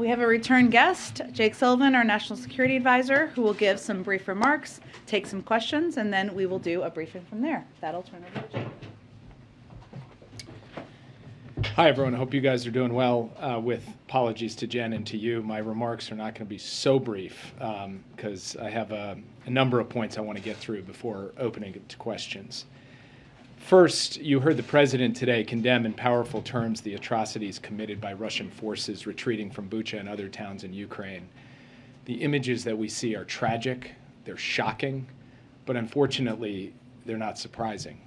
We have a return guest, Jake Sullivan, our National Security Advisor, who will give some brief remarks, take some questions, and then we will do a briefing from there. That'll turn over to Jake. Hi, everyone. I hope you guys are doing well. With apologies to Jen and to you, my remarks are not going to be so brief because I have a number of points I want to get through before opening it to questions. First, you heard the president today condemn in powerful terms the atrocities committed by Russian forces retreating from Bucha and other towns in Ukraine. The images that we see are tragic, they're shocking, but unfortunately, they're not surprising.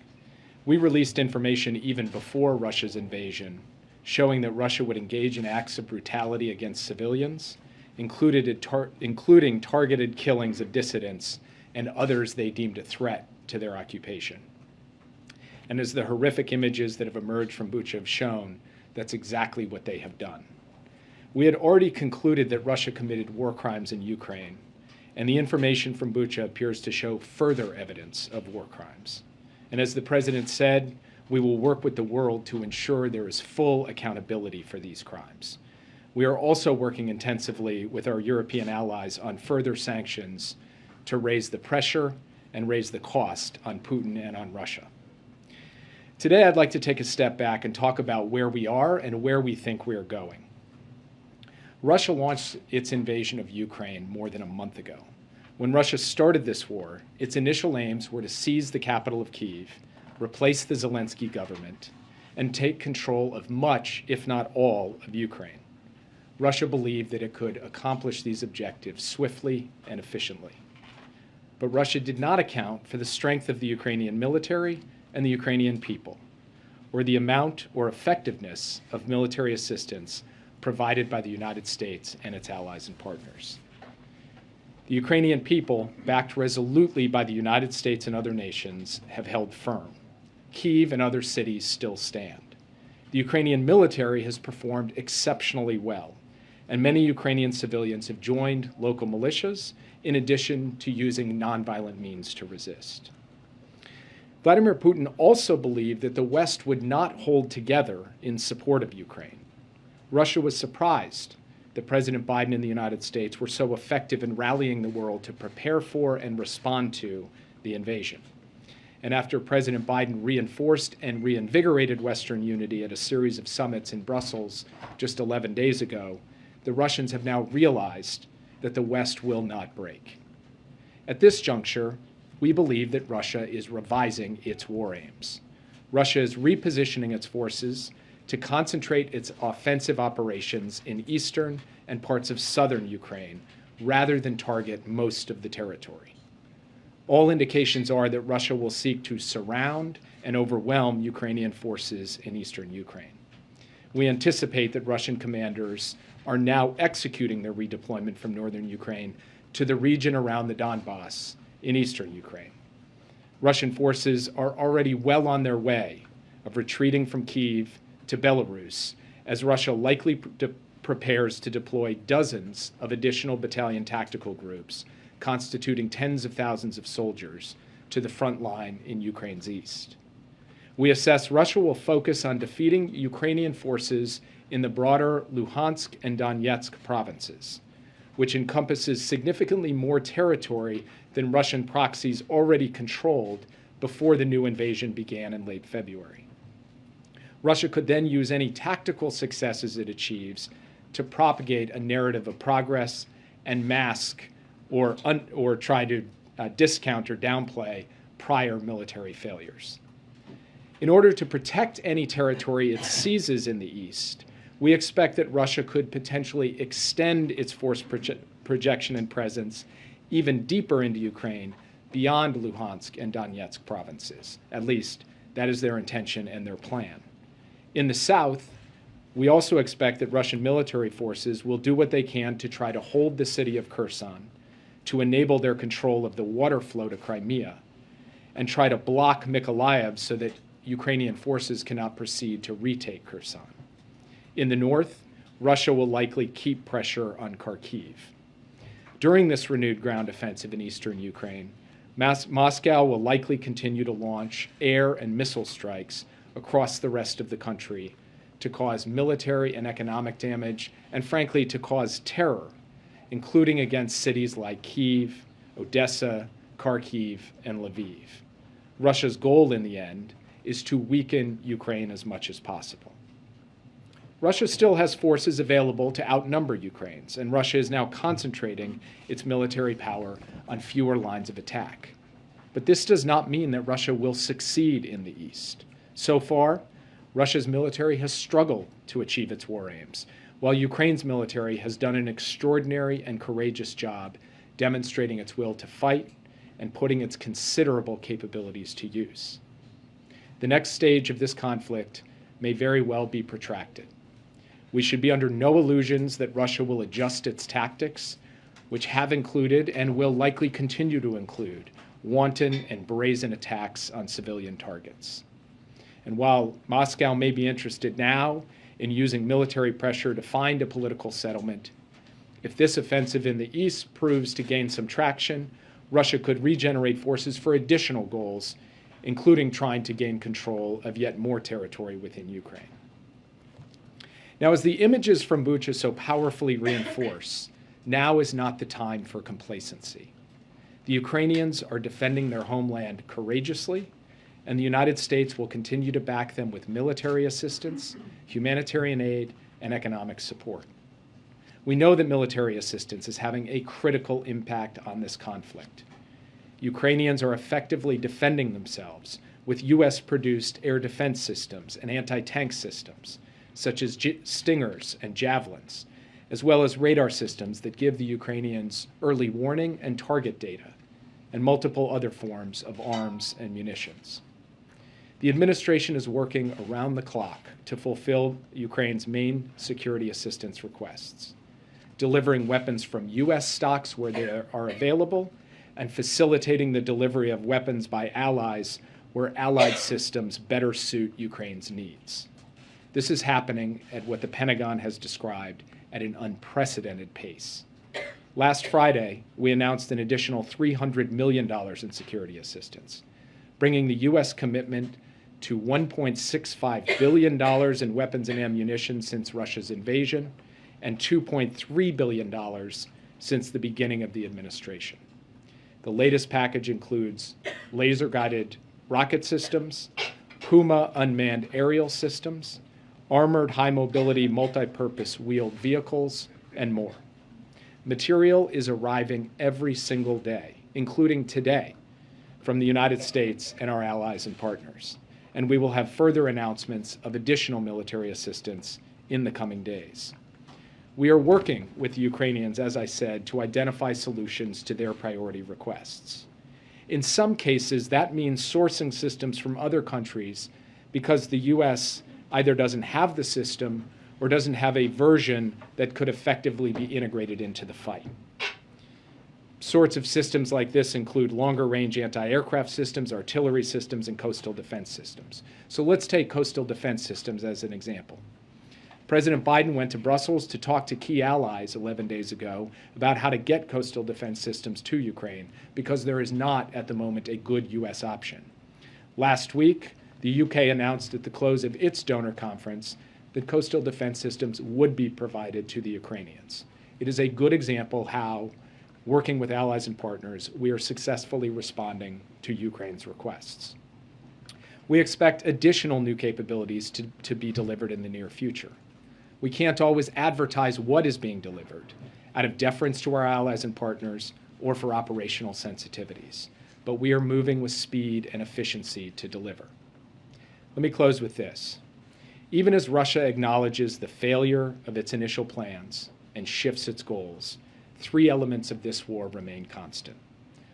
We released information even before Russia's invasion, showing that Russia would engage in acts of brutality against civilians, including targeted killings of dissidents and others they deemed a threat to their occupation. And as the horrific images that have emerged from Bucha have shown, that's exactly what they have done. We had already concluded that Russia committed war crimes in Ukraine, and the information from Bucha appears to show further evidence of war crimes. And as the president said, we will work with the world to ensure there is full accountability for these crimes. We are also working intensively with our European allies on further sanctions to raise the pressure and raise the cost on Putin and on Russia. Today, I'd like to take a step back and talk about where we are and where we think we are going. Russia launched its invasion of Ukraine more than a month ago. When Russia started this war, its initial aims were to seize the capital of Kyiv, replace the Zelensky government, and take control of much, if not all, of Ukraine. Russia believed that it could accomplish these objectives swiftly and efficiently. But Russia did not account for the strength of the Ukrainian military and the Ukrainian people, or the amount or effectiveness of military assistance provided by the United States and its allies and partners. The Ukrainian people, backed resolutely by the United States and other nations, have held firm. Kyiv and other cities still stand. The Ukrainian military has performed exceptionally well, and many Ukrainian civilians have joined local militias in addition to using nonviolent means to resist. Vladimir Putin also believed that the West would not hold together in support of Ukraine. Russia was surprised that President Biden and the United States were so effective in rallying the world to prepare for and respond to the invasion. And after President Biden reinforced and reinvigorated Western unity at a series of summits in Brussels just 11 days ago, the Russians have now realized that the West will not break. At this juncture, we believe that Russia is revising its war aims. Russia is repositioning its forces to concentrate its offensive operations in eastern and parts of southern Ukraine, rather than target most of the territory. All indications are that Russia will seek to surround and overwhelm Ukrainian forces in eastern Ukraine. We anticipate that Russian commanders are now executing their redeployment from northern Ukraine to the region around the Donbass in eastern Ukraine. Russian forces are already well on their way of retreating from Kyiv to Belarus, as Russia likely prepares to deploy dozens of additional battalion tactical groups, constituting tens of thousands of soldiers, to the front line in Ukraine's east. We assess Russia will focus on defeating Ukrainian forces in the broader Luhansk and Donetsk provinces, which encompasses significantly more territory than Russian proxies already controlled before the new invasion began in late February. Russia could then use any tactical successes it achieves to propagate a narrative of progress and mask or try to discount or downplay prior military failures. In order to protect any territory it seizes in the east, we expect that Russia could potentially extend its force projection and presence even deeper into Ukraine beyond Luhansk and Donetsk provinces. At least, that is their intention and their plan. In the south, we also expect that Russian military forces will do what they can to try to hold the city of Kherson, to enable their control of the water flow to Crimea, and try to block Mykolaiv so that Ukrainian forces cannot proceed to retake Kherson. In the north, Russia will likely keep pressure on Kharkiv. During this renewed ground offensive in eastern Ukraine, Moscow will likely continue to launch air and missile strikes across the rest of the country to cause military and economic damage, and frankly, to cause terror, including against cities like Kyiv, Odessa, Kharkiv, and Lviv. Russia's goal in the end is to weaken Ukraine as much as possible. Russia still has forces available to outnumber Ukraine's, and Russia is now concentrating its military power on fewer lines of attack. But this does not mean that Russia will succeed in the East. So far, Russia's military has struggled to achieve its war aims, while Ukraine's military has done an extraordinary and courageous job demonstrating its will to fight and putting its considerable capabilities to use. The next stage of this conflict may very well be protracted. We should be under no illusions that Russia will adjust its tactics, which have included and will likely continue to include wanton and brazen attacks on civilian targets. And while Moscow may be interested now in using military pressure to find a political settlement, if this offensive in the east proves to gain some traction, Russia could regenerate forces for additional goals, including trying to gain control of yet more territory within Ukraine. Now, as the images from Bucha so powerfully reinforce, now is not the time for complacency. The Ukrainians are defending their homeland courageously, and the United States will continue to back them with military assistance, humanitarian aid, and economic support. We know that military assistance is having a critical impact on this conflict. Ukrainians are effectively defending themselves with U.S.-produced air defense systems and anti-tank systems, such as Stingers and Javelins, as well as radar systems that give the Ukrainians early warning and target data, and multiple other forms of arms and munitions. The administration is working around the clock to fulfill Ukraine's main security assistance requests, delivering weapons from U.S. stocks where they are available, and facilitating the delivery of weapons by allies where allied systems better suit Ukraine's needs. This is happening at what the Pentagon has described at an unprecedented pace. Last Friday, we announced an additional $300 million in security assistance, bringing the U.S. commitment to $1.65 billion in weapons and ammunition since Russia's invasion, and $2.3 billion since the beginning of the administration. The latest package includes laser-guided rocket systems, Puma unmanned aerial systems, armored high-mobility multi-purpose wheeled vehicles, and more. Material is arriving every single day, including today, from the United States and our allies and partners. And we will have further announcements of additional military assistance in the coming days. We are working with the Ukrainians, as I said, to identify solutions to their priority requests. In some cases, that means sourcing systems from other countries because the U.S. either doesn't have the system or doesn't have a version that could effectively be integrated into the fight. Sorts of systems like this include longer-range anti-aircraft systems, artillery systems, and coastal defense systems. So let's take coastal defense systems as an example. President Biden went to Brussels to talk to key allies 11 days ago about how to get coastal defense systems to Ukraine because there is not, at the moment, a good U.S. option. Last week, the UK announced at the close of its donor conference that coastal defense systems would be provided to the Ukrainians. It is a good example how, working with allies and partners, we are successfully responding to Ukraine's requests. We expect additional new capabilities to be delivered in the near future. We can't always advertise what is being delivered out of deference to our allies and partners or for operational sensitivities, but we are moving with speed and efficiency to deliver. Let me close with this. Even as Russia acknowledges the failure of its initial plans and shifts its goals, three elements of this war remain constant.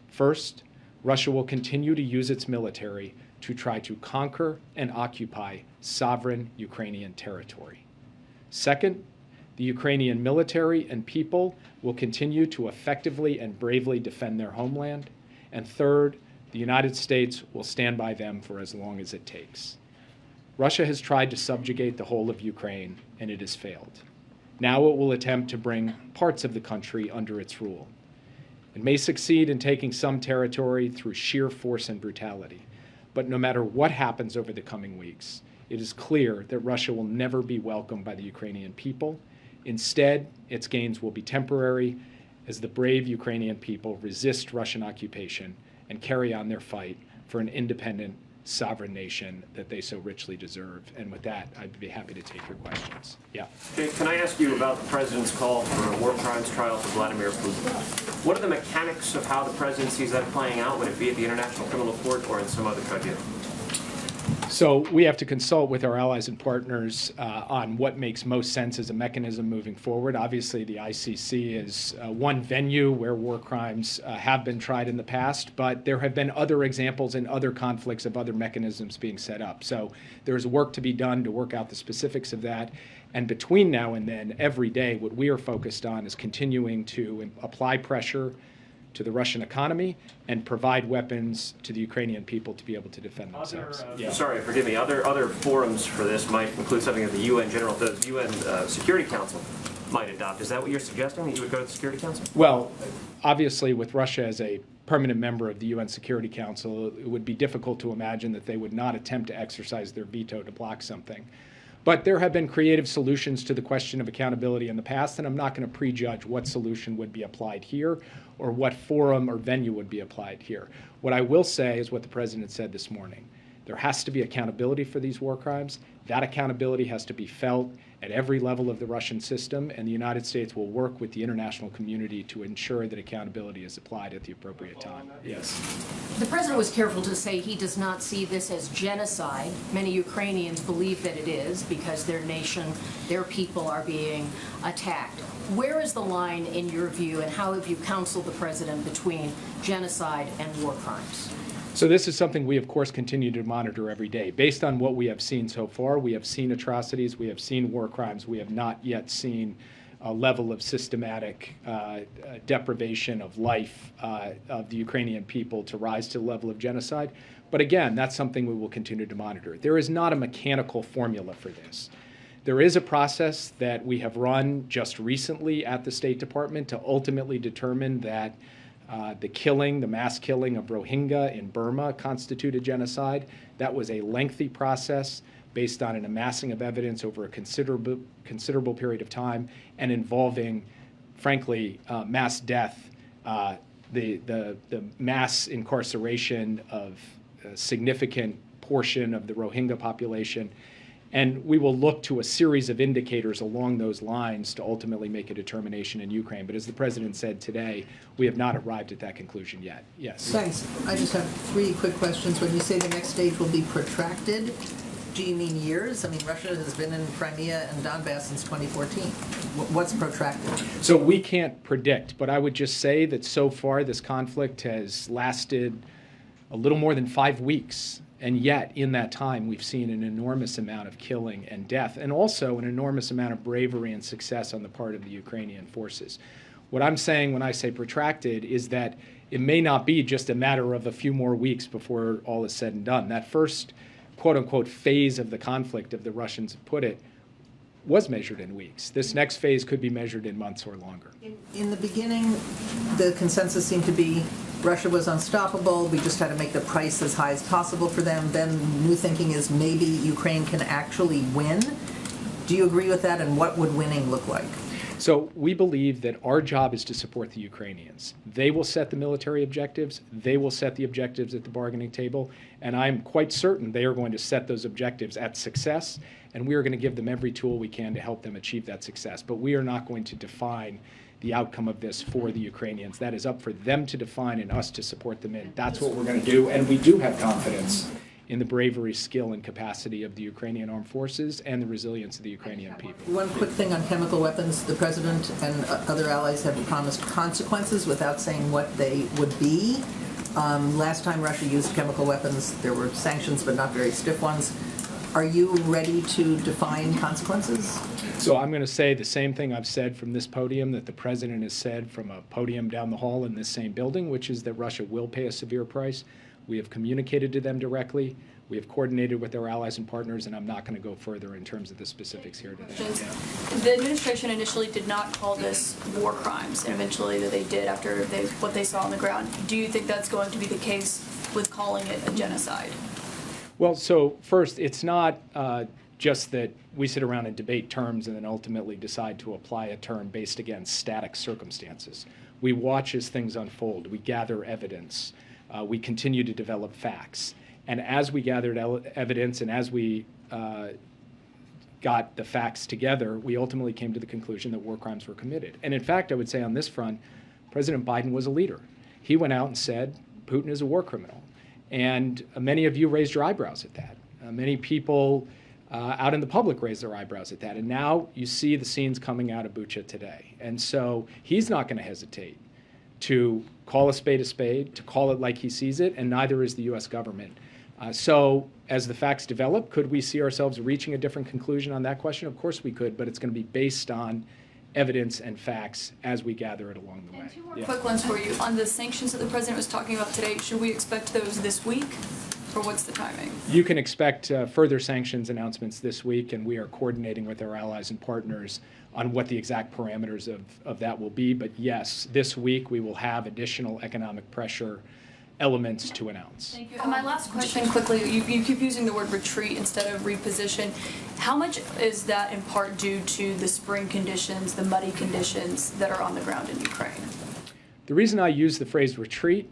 First, Russia will continue to use its military to try to conquer and occupy sovereign Ukrainian territory. Second, the Ukrainian military and people will continue to effectively and bravely defend their homeland. And third, the United States will stand by them for as long as it takes. Russia has tried to subjugate the whole of Ukraine, and it has failed. Now it will attempt to bring parts of the country under its rule. It may succeed in taking some territory through sheer force and brutality, but no matter what happens over the coming weeks, it is clear that Russia will never be welcomed by the Ukrainian people. Instead, its gains will be temporary as the brave Ukrainian people resist Russian occupation and carry on their fight for an independent, sovereign nation that they so richly deserve. And with that, I'd be happy to take your questions. Yeah. Okay, can I ask you about the president's call for a war crimes trial for Vladimir Putin? What are the mechanics of how the president sees that playing out? Would it be at the International Criminal Court or in some other tribunal? So we have to consult with our allies and partners on what makes most sense as a mechanism moving forward. Obviously, the ICC is one venue where war crimes have been tried in the past, but there have been other examples in other conflicts of other mechanisms being set up. So there's work to be done to work out the specifics of that. And between now and then, every day, what we are focused on is continuing to apply pressure to the Russian economy and provide weapons to the Ukrainian people to be able to defend themselves. Sorry, forgive me. Other forums for this might include something that the UN Security Council might adopt. Is that what you're suggesting, that you would go to the Security Council? Well, obviously, with Russia as a permanent member of the UN Security Council, it would be difficult to imagine that they would not attempt to exercise their veto to block something. But there have been creative solutions to the question of accountability in the past, and I'm not going to prejudge what solution would be applied here or what forum or venue would be applied here. What I will say is what the president said this morning. There has to be accountability for these war crimes. That accountability has to be felt at every level of the Russian system, and the United States will work with the international community to ensure that accountability is applied at the appropriate time. Yes. The president was careful to say he does not see this as genocide. Many Ukrainians believe that it is because their nation, their people are being attacked. Where is the line in your view, and how have you counseled the president between genocide and war crimes? So this is something we, of course, continue to monitor every day. Based on what we have seen so far, we have seen atrocities, we have seen war crimes, we have not yet seen a level of systematic deprivation of life of the Ukrainian people to rise to the level of genocide. But again, that's something we will continue to monitor. There is not a mechanical formula for this. There is a process that we have run just recently at the State Department to ultimately determine that the mass killing of Rohingya in Burma constituted genocide. That was a lengthy process based on an amassing of evidence over a considerable period of time and involving, frankly, mass death, the mass incarceration of a significant portion of the Rohingya population. And we will look to a series of indicators along those lines to ultimately make a determination in Ukraine. But as the president said today, we have not arrived at that conclusion yet. Yes. Thanks. I just have 3 quick questions. When you say the next stage will be protracted, do you mean years? I mean, Russia has been in Crimea and Donbass since 2014. What's protracted? So we can't predict, but I would just say that so far this conflict has lasted a little more than 5 weeks. And yet, in that time, we've seen an enormous amount of killing and death, and also an enormous amount of bravery and success on the part of the Ukrainian forces. What I'm saying when I say protracted is that it may not be just a matter of a few more weeks before all is said and done. That first, quote-unquote, phase of the conflict, of the Russians have put it, was measured in weeks. This next phase could be measured in months or longer. In the beginning, the consensus seemed to be Russia was unstoppable. We just had to make the price as high as possible for them. Then new thinking is maybe Ukraine can actually win. Do you agree with that, and what would winning look like? So we believe that our job is to support the Ukrainians. They will set the military objectives. They will set the objectives at the bargaining table. And I'm quite certain they are going to set those objectives at success. And we are going to give them every tool we can to help them achieve that success. But we are not going to define the outcome of this for the Ukrainians. That is up for them to define and us to support them in. That's what we're going to do. And we do have confidence in the bravery, skill, and capacity of the Ukrainian armed forces and the resilience of the Ukrainian people. One quick thing on chemical weapons. The president and other allies have promised consequences without saying what they would be. Last time Russia used chemical weapons, there were sanctions, but not very stiff ones. Are you ready to define consequences? So I'm going to say the same thing I've said from this podium that the president has said from a podium down the hall in this same building, which is that Russia will pay a severe price. We have communicated to them directly. We have coordinated with our allies and partners, and I'm not going to go further in terms of the specifics here today. Yeah. The administration initially did not call this war crimes, and eventually they did after what they saw on the ground. Do you think that's going to be the case with calling it a genocide? Well, so first, it's not just that we sit around and debate terms and then ultimately decide to apply a term based against static circumstances. We watch as things unfold. We gather evidence. We continue to develop facts. And as we gathered evidence and as we got the facts together, we ultimately came to the conclusion that war crimes were committed. And in fact, I would say on this front, President Biden was a leader. He went out and said, Putin is a war criminal. And many of you raised your eyebrows at that. Many people out in the public raised their eyebrows at that. And now you see the scenes coming out of Bucha today. And so he's not going to hesitate to call a spade, to call it like he sees it, and neither is the U.S. government. So as the facts develop, could we see ourselves reaching a different conclusion on that question? Of course we could, but it's going to be based on evidence and facts as we gather it along the way. And two more quick ones for you. On the sanctions that the president was talking about today, should we expect those this week, or what's the timing? You can expect further sanctions announcements this week, and we are coordinating with our allies and partners on what the exact parameters of that will be. But yes, this week we will have additional economic pressure elements to announce. Thank you. And my last question quickly, you keep using the word retreat instead of reposition. How much is that in part due to the spring conditions, the muddy conditions that are on the ground in Ukraine? The reason I use the phrase retreat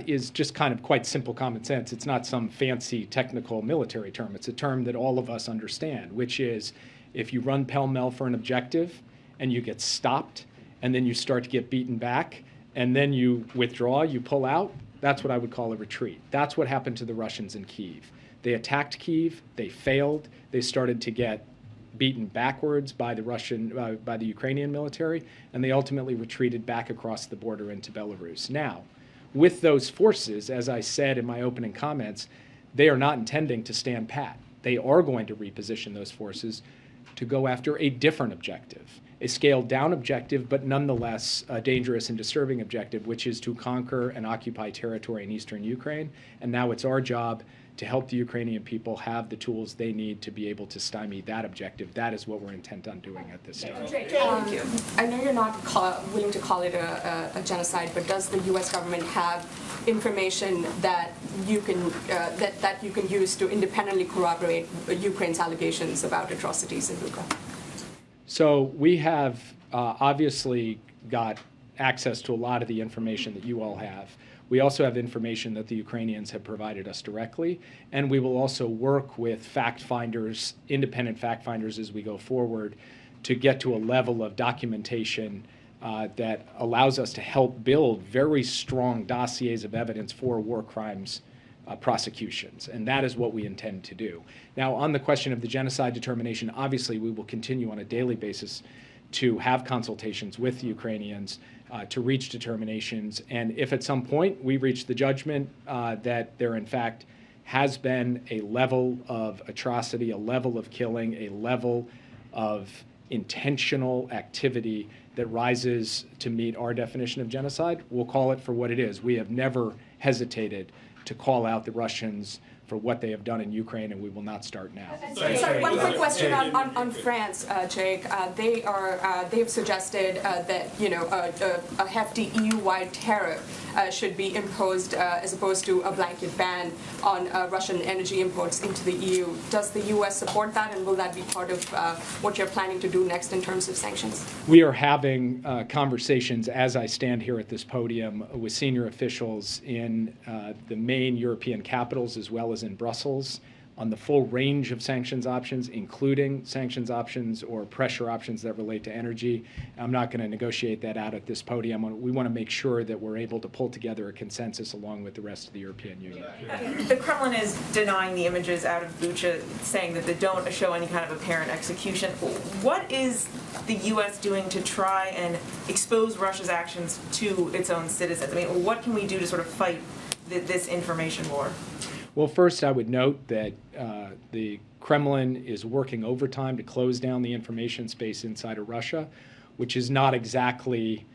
is just kind of quite simple common sense. It's not some fancy technical military term. It's a term that all of us understand, which is if you run pell-mell for an objective and you get stopped and then you start to get beaten back and then you withdraw, you pull out, that's what I would call a retreat. That's what happened to the Russians in Kyiv. They attacked Kyiv, they failed, they started to get beaten backwards by the Ukrainian military, and they ultimately retreated back across the border into Belarus. Now, with those forces, as I said in my opening comments, they are not intending to stand pat. They are going to reposition those forces to go after a different objective, a scaled-down objective, but nonetheless a dangerous and disturbing objective, which is to conquer and occupy territory in eastern Ukraine. And now it's our job to help the Ukrainian people have the tools they need to be able to stymie that objective. That is what we're intent on doing at this stage. Thank you. I know you're not willing to call it a genocide, but does the U.S. government have information that you can that you can use to independently corroborate Ukraine's allegations about atrocities in Bucha? So we have obviously got access to a lot of the information that you all have. We also have information that the Ukrainians have provided us directly, and we will also work with fact finders, independent fact finders as we go forward to get to a level of documentation that allows us to help build very strong dossiers of evidence for war crimes prosecutions, and that is what we intend to do. Now, on the question of the genocide determination, obviously we will continue on a daily basis to have consultations with the Ukrainians to reach determinations, and if at some point we reach the judgment that there in fact has been a level of atrocity, a level of killing, a level of intentional activity that rises to meet our definition of genocide, we'll call it for what it is. We have never hesitated to call out the Russians for what they have done in Ukraine, and we will not start now. Sorry, one quick question on France, Jake. They have suggested that a hefty EU-wide tariff should be imposed as opposed to a blanket ban on Russian energy imports into the EU. Does the U.S. support that, and will that be part of what you're planning to do next in terms of sanctions? We are having conversations as I stand here at this podium with senior officials in the main European capitals as well as in Brussels on the full range of sanctions options, including sanctions options or pressure options that relate to energy. I'm not going to negotiate that out at this podium. We want to make sure that we're able to pull together a consensus along with the rest of the European Union. The Kremlin is denying the images out of Bucha, saying that they don't show any kind of apparent execution. What is the U.S. doing to try and expose Russia's actions to its own citizens? I mean, what can we do to sort of fight this information war? Well, first, I would note that the Kremlin is working overtime to close down the information space inside of Russia, which is not exactly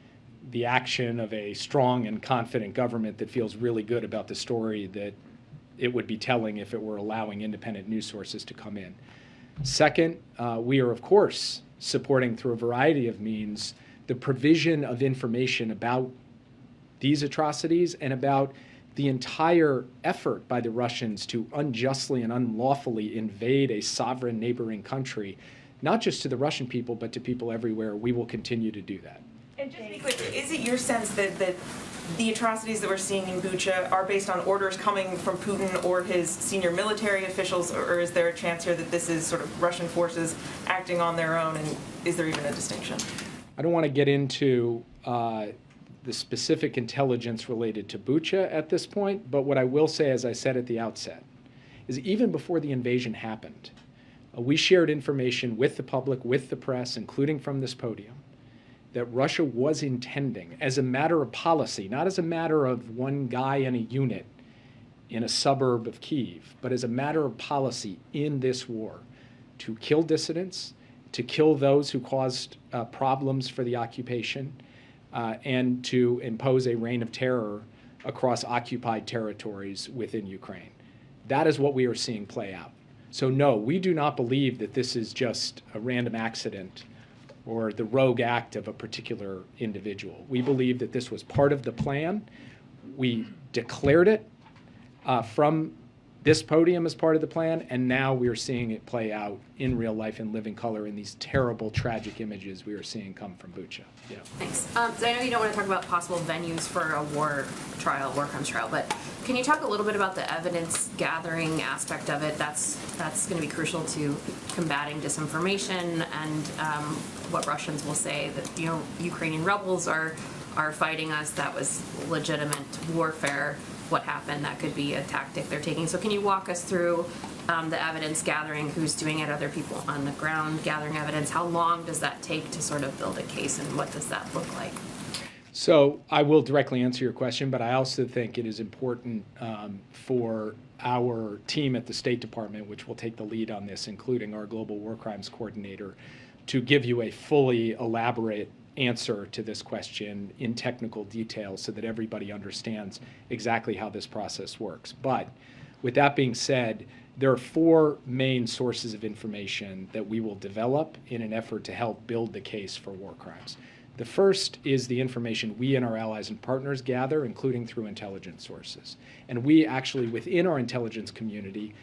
the action of a strong and confident government that feels really good about the story that it would be telling if it were allowing independent news sources to come in. Second, we are, of course, supporting through a variety of means the provision of information about these atrocities and about the entire effort by the Russians to unjustly and unlawfully invade a sovereign neighboring country, not just to the Russian people, but to people everywhere, we will continue to do that. And just to be clear, is it your sense that the atrocities that we're seeing in Bucha are based on orders coming from Putin or his senior military officials, or is there a chance here that this is sort of Russian forces acting on their own, and is there even a distinction? I don't want to get into the specific intelligence related to Bucha at this point, but what I will say, as I said at the outset, is even before the invasion happened, we shared information with the public, with the press, including from this podium, that Russia was intending, as a matter of policy, not as a matter of one guy in a unit in a suburb of Kyiv, but as a matter of policy in this war, to kill dissidents, to kill those who caused problems for the occupation, and to impose a reign of terror across occupied territories within Ukraine. That is what we are seeing play out. So no, we do not believe that this is just a random accident or the rogue act of a particular individual. We believe that this was part of the plan. We declared it from this podium as part of the plan, and now we're seeing it play out in real life in living color in these terrible, tragic images we are seeing come from Bucha. Yeah. Thanks. So I know you don't want to talk about possible venues for a war crimes trial, but can you talk a little bit about the evidence gathering aspect of it? That's going to be crucial to combating disinformation and what Russians will say that Ukrainian rebels are fighting us. That was legitimate warfare. What happened? That could be a tactic they're taking. So can you walk us through the evidence gathering, who's doing it, other people on the ground gathering evidence? How long does that take to sort of build a case, and what does that look like? So I will directly answer your question, but I also think it is important for our team at the State Department, which will take the lead on this, including our Global War Crimes Coordinator, to give you a fully elaborate answer to this question in technical detail so that everybody understands exactly how this process works. But with that being said, there are four main sources of information that we will develop in an effort to help build the case for war crimes. The first is the information we and our allies and partners gather, including through intelligence sources. And we actually, within our intelligence community,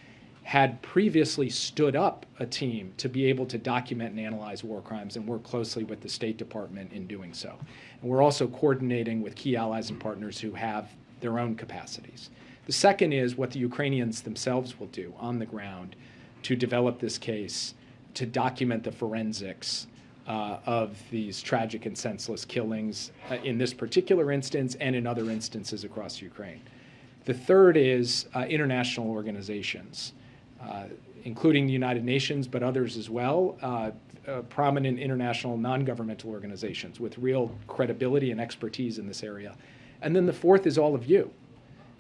had previously stood up a team to be able to document and analyze war crimes and work closely with the State Department in doing so. And we're also coordinating with key allies and partners who have their own capacities. The second is what the Ukrainians themselves will do on the ground to develop this case, to document the forensics of these tragic and senseless killings in this particular instance and in other instances across Ukraine. The third is international organizations, including the United Nations, but others as well, prominent international non-governmental organizations with real credibility and expertise in this area. And then the fourth is all of you,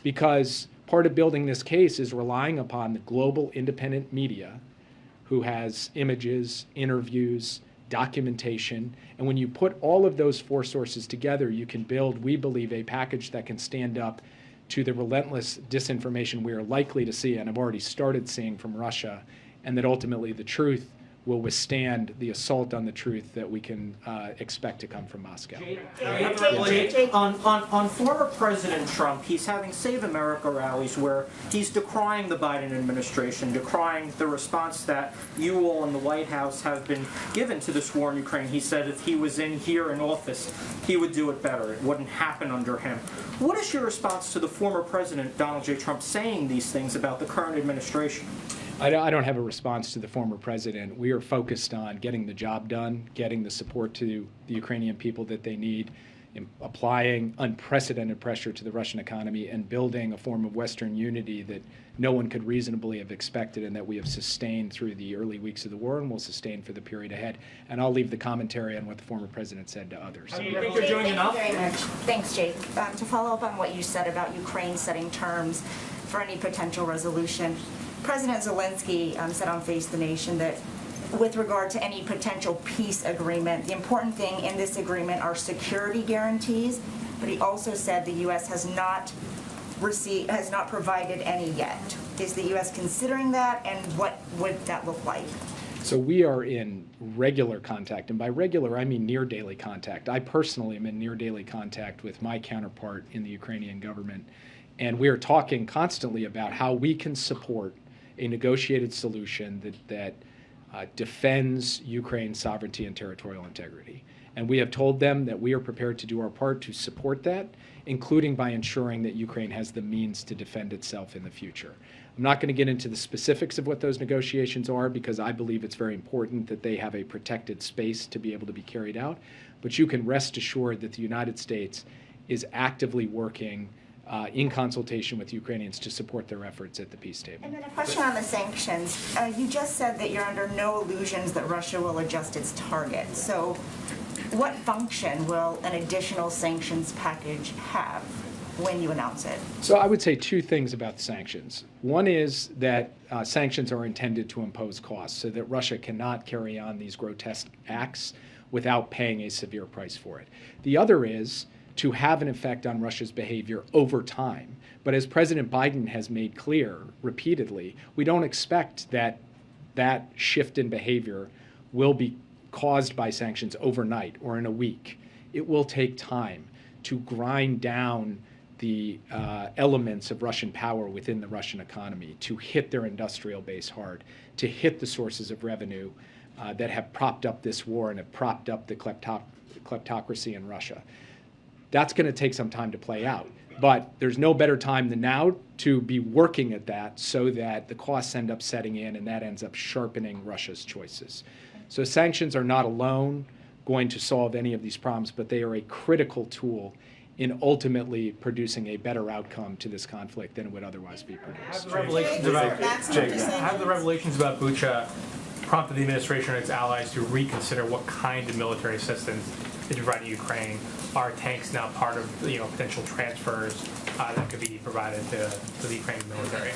because part of building this case is relying upon the global independent media who has images, interviews, documentation, and when you put all of those four sources together, you can build, we believe, a package that can stand up to the relentless disinformation we are likely to see and have already started seeing from Russia, and that ultimately the truth will withstand the assault on the truth that we can expect to come from Moscow. On former President Trump, he's having Save America rallies where he's decrying the Biden administration, decrying the response that you all in the White House have been given to this war in Ukraine. He said if he was in here in office, he would do it better. It wouldn't happen under him. What is your response to the former President Donald J. Trump saying these things about the current administration? I don't have a response to the former president. We are focused on getting the job done, getting the support to the Ukrainian people that they need, applying unprecedented pressure to the Russian economy, and building a form of Western unity that no one could reasonably have expected and that we have sustained through the early weeks of the war and will sustain for the period ahead. And I'll leave the commentary on what the former president said to others. Do you think you're doing enough? Thank you very much. Thanks, Jake. To follow up on what you said about Ukraine setting terms for any potential resolution, President Zelensky said on Face the Nation that with regard to any potential peace agreement, the important thing in this agreement are security guarantees, but he also said the U.S. has not provided any yet. Is the U.S. considering that, and what would that look like? So we are in regular contact, and by regular I mean near daily contact. I personally am in near daily contact with my counterpart in the Ukrainian government, And we are talking constantly about how we can support a negotiated solution that defends Ukraine's sovereignty and territorial integrity. And we have told them that we are prepared to do our part to support that, including by ensuring that Ukraine has the means to defend itself in the future. I'm not going to get into the specifics of what those negotiations are because I believe it's very important that they have a protected space to be able to be carried out. But you can rest assured that the United States is actively working in consultation with Ukrainians to support their efforts at the peace table. And then a question on the sanctions. You just said that you're under no illusions that Russia will adjust its target. So what function will an additional sanctions package have when you announce it? So I would say two things about the sanctions. One is that sanctions are intended to impose costs so that Russia cannot carry on these grotesque acts without paying a severe price for it. The other is to have an effect on Russia's behavior over time. But as President Biden has made clear repeatedly, we don't expect that that shift in behavior will be caused by sanctions overnight or in a week. It will take time to grind down the elements of Russian power within the Russian economy, to hit their industrial base hard, to hit the sources of revenue that have propped up this war and have propped up the kleptocracy in Russia. That's going to take some time to play out. But there's no better time than now to be working at that so that the costs end up setting in and that ends up sharpening Russia's choices. So sanctions are not alone going to solve any of these problems, but they are a critical tool in ultimately producing a better outcome to this conflict than it would otherwise be produced. Have the revelations about Bucha prompted the administration and its allies to reconsider what kind of military assistance they provide to Ukraine? Are tanks now part of potential transfers that could be provided to the Ukrainian military?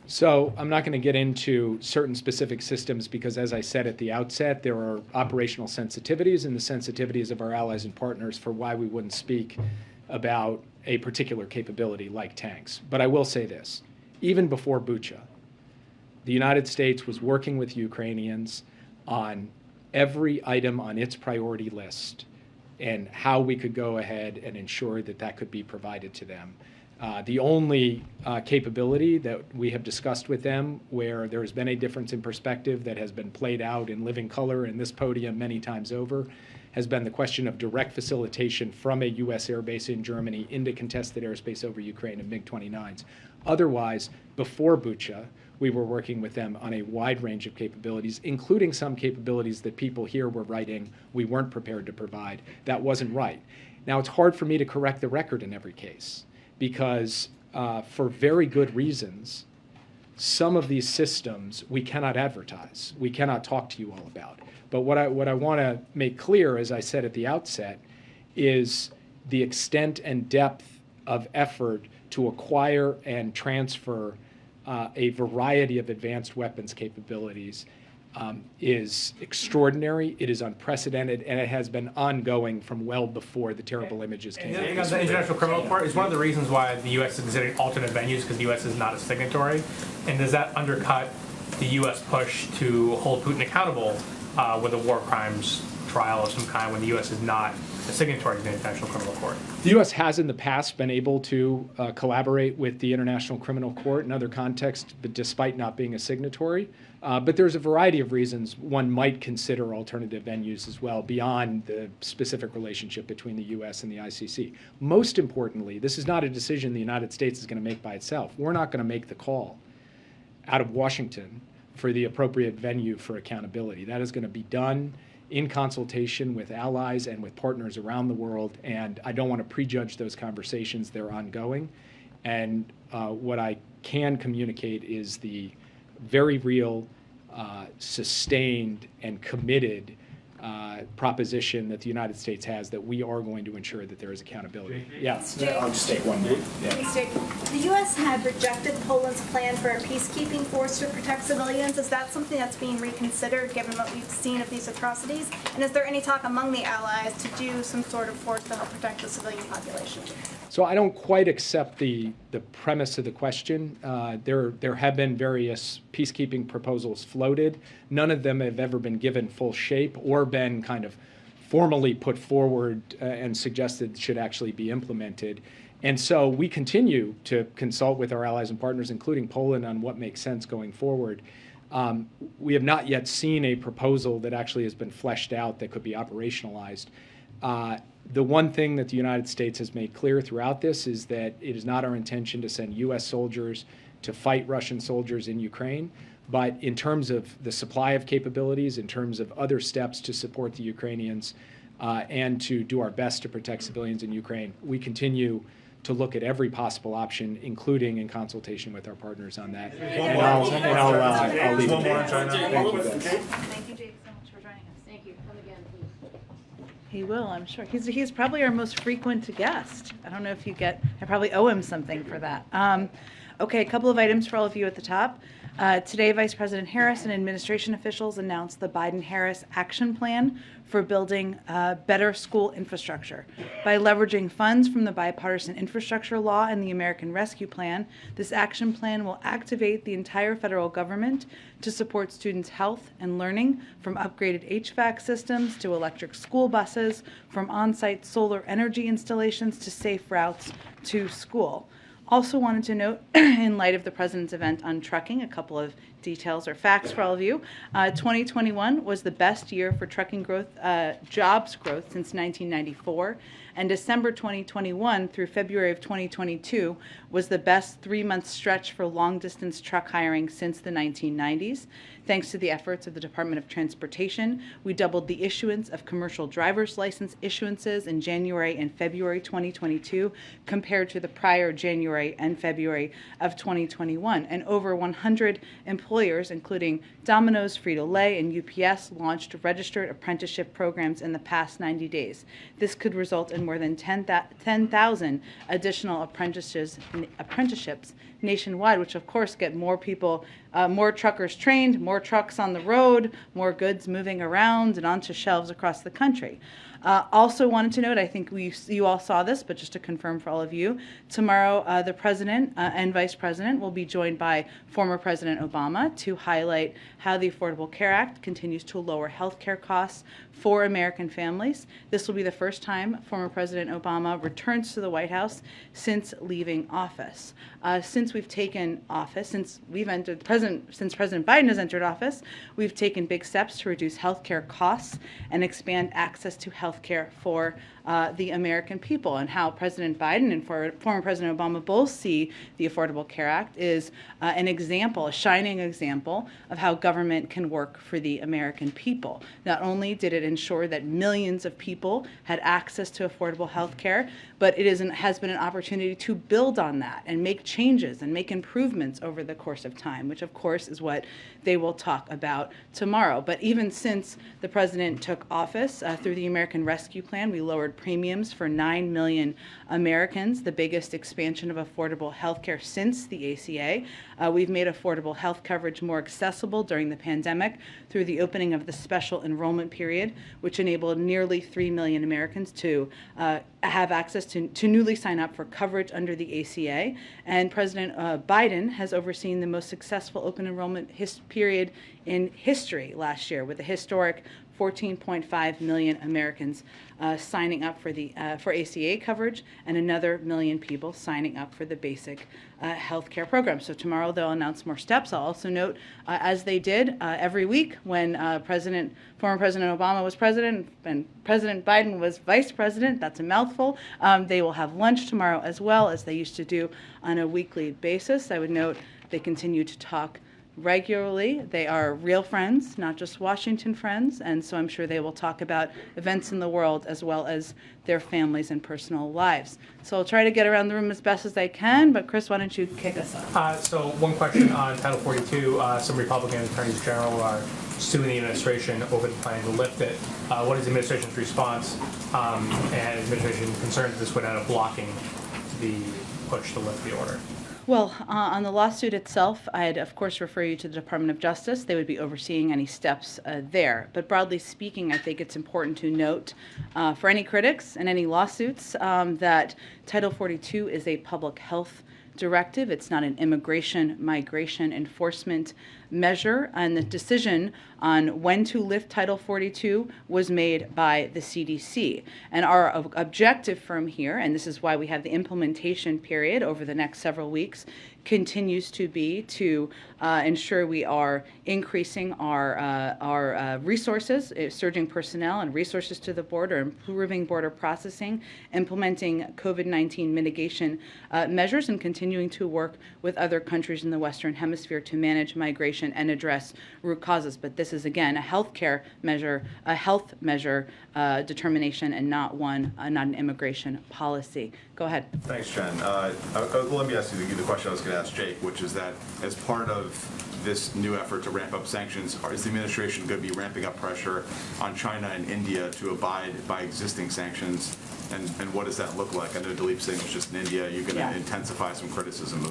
So I'm not going to get into certain specific systems because, as I said at the outset, there are operational sensitivities and the sensitivities of our allies and partners for why we wouldn't speak about a particular capability like tanks. But I will say this. Even before Bucha, the United States was working with Ukrainians on every item on its priority list and how we could go ahead and ensure that that could be provided to them. The only capability that we have discussed with them where there has been a difference in perspective that has been played out in living color in this podium many times over has been the question of direct facilitation from a U.S. airbase in Germany into contested airspace over Ukraine of MiG-29s. Otherwise, before Bucha, we were working with them on a wide range of capabilities, including some capabilities that people here were writing we weren't prepared to provide. That wasn't right. Now, it's hard for me to correct the record in every case because for very good reasons, some of these systems we cannot advertise. We cannot talk to you all about. But what I want to make clear, as I said at the outset, is the extent and depth of effort to acquire and transfer a variety of advanced weapons capabilities is extraordinary, it is unprecedented, and it has been ongoing from well before the terrible images came out. The International Criminal Court is one of the reasons why the U.S. is considering alternate venues because the U.S. is not a signatory. And does that undercut the U.S. push to hold Putin accountable with a war crimes trial of some kind when the U.S. is not a signatory to the International Criminal Court? The U.S. has in the past been able to collaborate with the International Criminal Court in other contexts, but despite not being a signatory. But there's a variety of reasons one might consider alternative venues as well beyond the specific relationship between the U.S. and the ICC. Most importantly, this is not a decision the United States is going to make by itself. We're not going to make the call out of Washington for the appropriate venue for accountability. That is going to be done in consultation with allies and with partners around the world, and I don't want to prejudge those conversations. They're ongoing. And what I can communicate is the very real, sustained, and committed proposition that the United States has that we are going to ensure that there is accountability. Yeah, I'll just take one more. Yeah. The U.S. had rejected Poland's plan for a peacekeeping force to protect civilians. Is that something that's being reconsidered given what we've seen of these atrocities? And is there any talk among the allies to do some sort of force to help protect the civilian population? So I don't quite accept the premise of the question. There have been various peacekeeping proposals floated. None of them have ever been given full shape or been kind of formally put forward and suggested should actually be implemented. And so we continue to consult with our allies and partners, including Poland, on what makes sense going forward. We have not yet seen a proposal that actually has been fleshed out that could be operationalized. The one thing that the United States has made clear throughout this is that it is not our intention to send U.S. soldiers to fight Russian soldiers in Ukraine. But in terms of the supply of capabilities, in terms of other steps to support the Ukrainians, and to do our best to protect civilians in Ukraine, we continue to look at every possible option, including in consultation with our partners on that. I'll leave it there. Thank you, guys. Thank you, Jake, so much for joining us. Thank you. Come again, please. He will, I'm sure. He's probably our most frequent guest. I don't know if you get, I probably owe him something for that. Okay, a couple of items for all of you at the top. Today, Vice President Harris and administration officials announced the Biden-Harris Action Plan for building better school infrastructure. By leveraging funds from the Bipartisan Infrastructure Law and the American Rescue Plan, this action plan will activate the entire federal government to support students' health and learning, from upgraded HVAC systems to electric school buses, from on-site solar energy installations to safe routes to school. Also wanted to note, in light of the President's event on trucking, a couple of details or facts for all of you. 2021 was the best year for trucking growth, jobs growth since 1994, and December 2021 through February of 2022 was the best 3-month stretch for long-distance truck hiring since the 1990s. Thanks to the efforts of the Department of Transportation, we doubled the issuance of commercial driver's license issuances in January and February 2022 compared to the prior January and February of 2021. And over 100 employers, including Domino's, Frito-Lay, and UPS, launched registered apprenticeship programs in the past 90 days. This could result in more than 10,000 additional apprenticeships nationwide, which of course get more people, more truckers trained, more trucks on the road, more goods moving around and onto shelves across the country. Also wanted to note, I think you all saw this, but just to confirm for all of you, tomorrow the President and Vice President will be joined by former President Obama to highlight how the Affordable Care Act continues to lower health care costs for American families. This will be the first time former President Obama returns to the White House since leaving office. Since we've taken office, since President Biden has entered office, we've taken big steps to reduce health care costs and expand access to health care for the American people. And how President Biden and former President Obama both see the Affordable Care Act is an example, a shining example of how government can work for the American people. Not only did it ensure that millions of people had access to affordable health care, but it has been an opportunity to build on that and make changes and make improvements over the course of time, which of course is what they will talk about tomorrow. But even since the President took office, through the American Rescue Plan, we lowered premiums for 9 million Americans, the biggest expansion of affordable health care since the ACA. We've made affordable health coverage more accessible during the pandemic through the opening of the special enrollment period, which enabled nearly 3 million Americans to have access to newly sign up for coverage under the ACA. And President Biden has overseen the most successful open enrollment period in history last year, with a historic 14.5 million Americans signing up for ACA coverage, and another million people signing up for the basic health care program. So tomorrow they'll announce more steps. I'll also note, as they did every week when former President Obama was president and President Biden was vice president, that's a mouthful, they will have lunch tomorrow as well, as they used to do on a weekly basis. I would note they continue to talk regularly. They are real friends, not just Washington friends, and so I'm sure they will talk about events in the world as well as their families and personal lives. So I'll try to get around the room as best as I can, but Chris, why don't you kick us off? So one question on Title 42. Some Republican attorneys general are suing the administration over the plan to lift it. What is the administration's response, and administration concerns this would end up blocking the push to lift the order? Well, on the lawsuit itself, I'd of course refer you to the Department of Justice. They would be overseeing any steps there. But broadly speaking, I think it's important to note for any critics and any lawsuits that Title 42 is a public health directive. It's not an immigration, migration enforcement measure, and the decision on when to lift Title 42 was made by the CDC. And our objective from here, and this is why we have the implementation period over the next several weeks, continues to be to ensure we are increasing our resources, surging personnel and resources to the border, improving border processing, implementing COVID-19 mitigation measures, and continuing to work with other countries in the Western Hemisphere to manage migration and address root causes. But this is, again, a healthcare measure, a health measure determination, and not an immigration policy. Go ahead. Thanks, Jen. Let me ask you the question I was going to ask Jake, which is that as part of this new effort to ramp up sanctions, is the administration going to be ramping up pressure on China and India to abide by existing sanctions? And what does that look like? I know Dilip Singh was just in India. Are you going to intensify some criticism